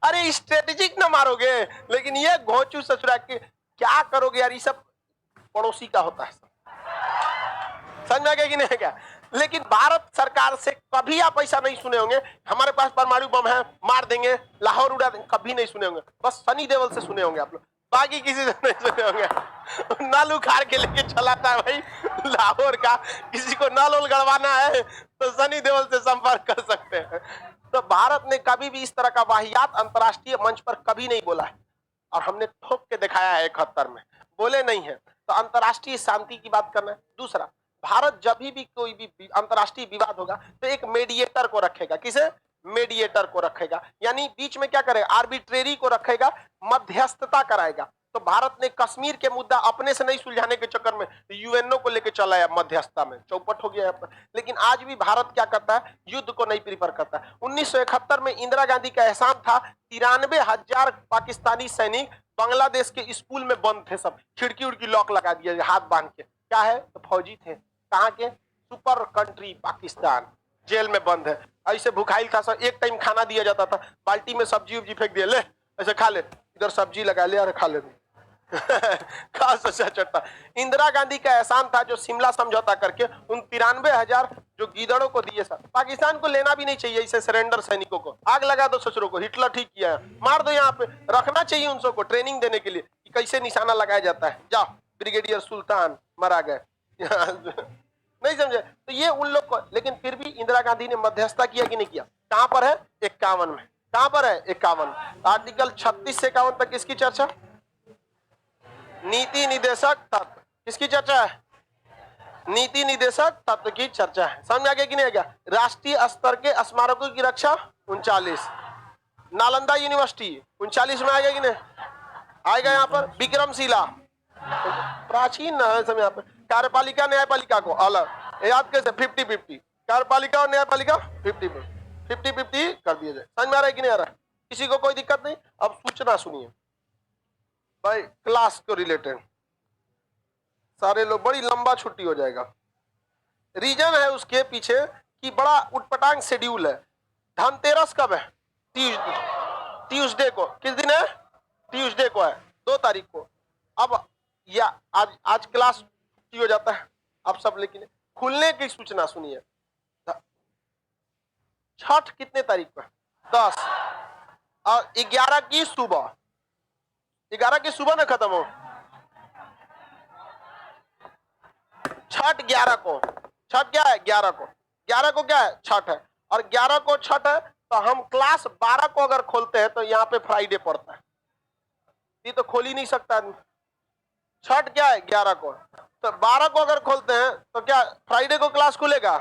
अरे स्ट्रेटेजिक ना मारोगे, लेकिन ये घोंचू ससुरा के क्या करोगे यार, ये सब पड़ोसी का होता है, समझ में गया कि नहीं क्या। लेकिन भारत सरकार से कभी आप ऐसा नहीं सुने होंगे, हमारे पास परमाणु बम है, मार देंगे, लाहौर उड़ा देंगे, कभी नहीं सुने होंगे। बस सनी देओल से सुने होंगे आप लोग, बाकी किसी से नहीं सुने होंगे। नल उखाड़ के लेके चलाता है भाई लाहौर का, किसी को नल उल गड़वाना है तो सनी देओल से संपर्क कर सकते हैं। तो भारत ने कभी भी इस तरह का वाहियात अंतर्राष्ट्रीय मंच पर कभी नहीं बोला है, और हमने ठोक के दिखाया है 71 में, बोले नहीं है। तो अंतर्राष्ट्रीय शांति की बात करना है। दूसरा, भारत जब भी कोई भी अंतर्राष्ट्रीय विवाद होगा तो एक मेडिएटर को रखेगा। किसे? मेडिएटर को रखेगा, यानी बीच में क्या करेगा, आर्बिट्रेरी को रखेगा, मध्यस्थता कराएगा। तो भारत ने कश्मीर के मुद्दा अपने से नहीं सुलझाने के चक्कर में यूएनओ को लेकर चला है मध्यस्थता में, चौपट हो गया है। लेकिन आज भी भारत क्या करता है, युद्ध को नहीं प्रीफर करता है। 1971 में इंदिरा गांधी का एहसान था, 93,000 पाकिस्तानी सैनिक बांग्लादेश के स्कूल में बंद थे, सब खिड़की उड़की लॉक लगा दिया हाथ बांध के। क्या है, तो फौजी थे, कहाँ के, सुपर कंट्री पाकिस्तान जेल में बंद है। ऐसे भूखाइल था सब, एक टाइम खाना दिया जाता था, बाल्टी में सब्जी उब्जी फेंक दिया, ले ऐसे खा ले, इधर सब्जी लगा ले और खा ले। खा सचा चट्टा। इंदिरा गांधी का एहसान था जो शिमला समझौता करके उन 93,000 जो गीदड़ों को दिए सर। पाकिस्तान को लेना भी नहीं चाहिए इसे, सरेंडर सैनिकों को आग लगा दो ससुरों को, हिटलर ठीक किया है, मार दो, यहाँ पे रखना चाहिए उन सबको ट्रेनिंग देने के लिए कि कैसे निशाना लगाया जाता है। जाओ ब्रिगेडियर सुल्तान मरा गए। नहीं समझे तो ये उन लोग को, लेकिन फिर भी इंदिरा गांधी ने मध्यस्थता किया कि नहीं किया। कहां पर है? 51 में। कहां पर है? 51। आर्टिकल 36 से 51 तक किसकी चर्चा? नीति निदेशक तत्व। किसकी चर्चा है? नीति निदेशक तत्व की चर्चा है। समझ में आ गया कि नहीं आ गया? राष्ट्रीय स्तर के स्मारकों की रक्षा 39। नालंदा यूनिवर्सिटी 39 में आएगा कि नहीं आएगा? यहाँ पर विक्रमशिला प्राचीन समय, यहाँ पर कार्यपालिका न्यायपालिका को अलग याद कैसे 50-50, कार्यपालिका और न्यायपालिका 50-50 कर दिया जाए। समझ में आ रहा है कि नहीं आ रहा है? किसी को कोई दिक्कत नहीं? अब सूचना सुनिए भाई, क्लास को रिलेटेड सारे लोग, बड़ी लंबा छुट्टी हो जाएगा। रीजन है उसके पीछे कि बड़ा उटपटांग शेड्यूल है। धनतेरस कब है? ट्यूसडे को। किस दिन है? ट्यूसडे को है, 2 तारीख को। अब या आज क्लास छुट्टी हो जाता है आप सब, लेकिन खुलने की सूचना सुनिए। छठ कितने तारीख पर? 10 और 11 की सुबह, 11 की सुबह ना खत्म हो। छठ 11 को। छठ क्या है? 11 को। 11 को क्या है? छठ है। और 11 को छठ है तो हम क्लास 12 को अगर खोलते हैं तो यहाँ पे फ्राइडे पड़ता है, ये तो खोल ही नहीं सकता आदमी। छठ क्या है? 11 को। तो 12 को अगर खोलते हैं तो क्या फ्राइडे को क्लास खुलेगा?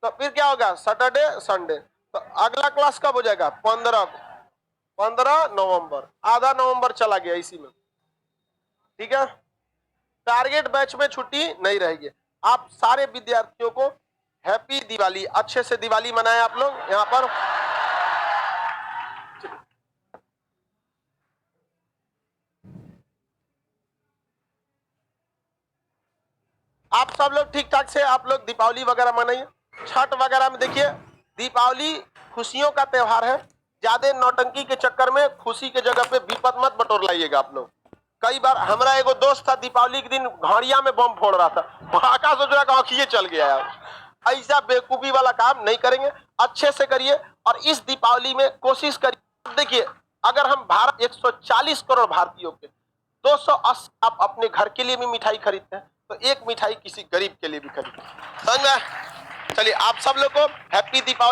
तो फिर क्या होगा? Saturday Sunday. तो अगला क्लास कब हो जाएगा? 15 को। 15 नवंबर, आधा नवंबर चला गया इसी में। ठीक है, टारगेट बैच में छुट्टी नहीं रहेगी। आप सारे विद्यार्थियों को हैप्पी दिवाली, अच्छे से दिवाली मनाएं आप लोग। यहाँ पर आप सब लोग ठीक ठाक से आप लोग दीपावली वगैरह मनाइए। छठ वगैरह में देखिए, दीपावली खुशियों का त्योहार है। ज्यादा नौटंकी के चक्कर में खुशी के जगह पे विपद मत बटोर लाइएगा आप लोग। कई बार हमारा एगो दोस्त था, दीपावली के दिन घड़िया में बम फोड़ रहा था, आकाश सोच रहा आंखिए चल गया यार। ऐसा बेवकूफी वाला काम नहीं करेंगे, अच्छे से करिए। और इस दीपावली में कोशिश करिए, देखिए अगर हम भारत 140 करोड़ भारतीयों के 280 आप अपने घर के लिए भी मिठाई खरीदते हैं तो एक मिठाई किसी गरीब के लिए भी खरीदते हैं। समझ में? चलिए आप सब लोग को हैप्पी दीपावली।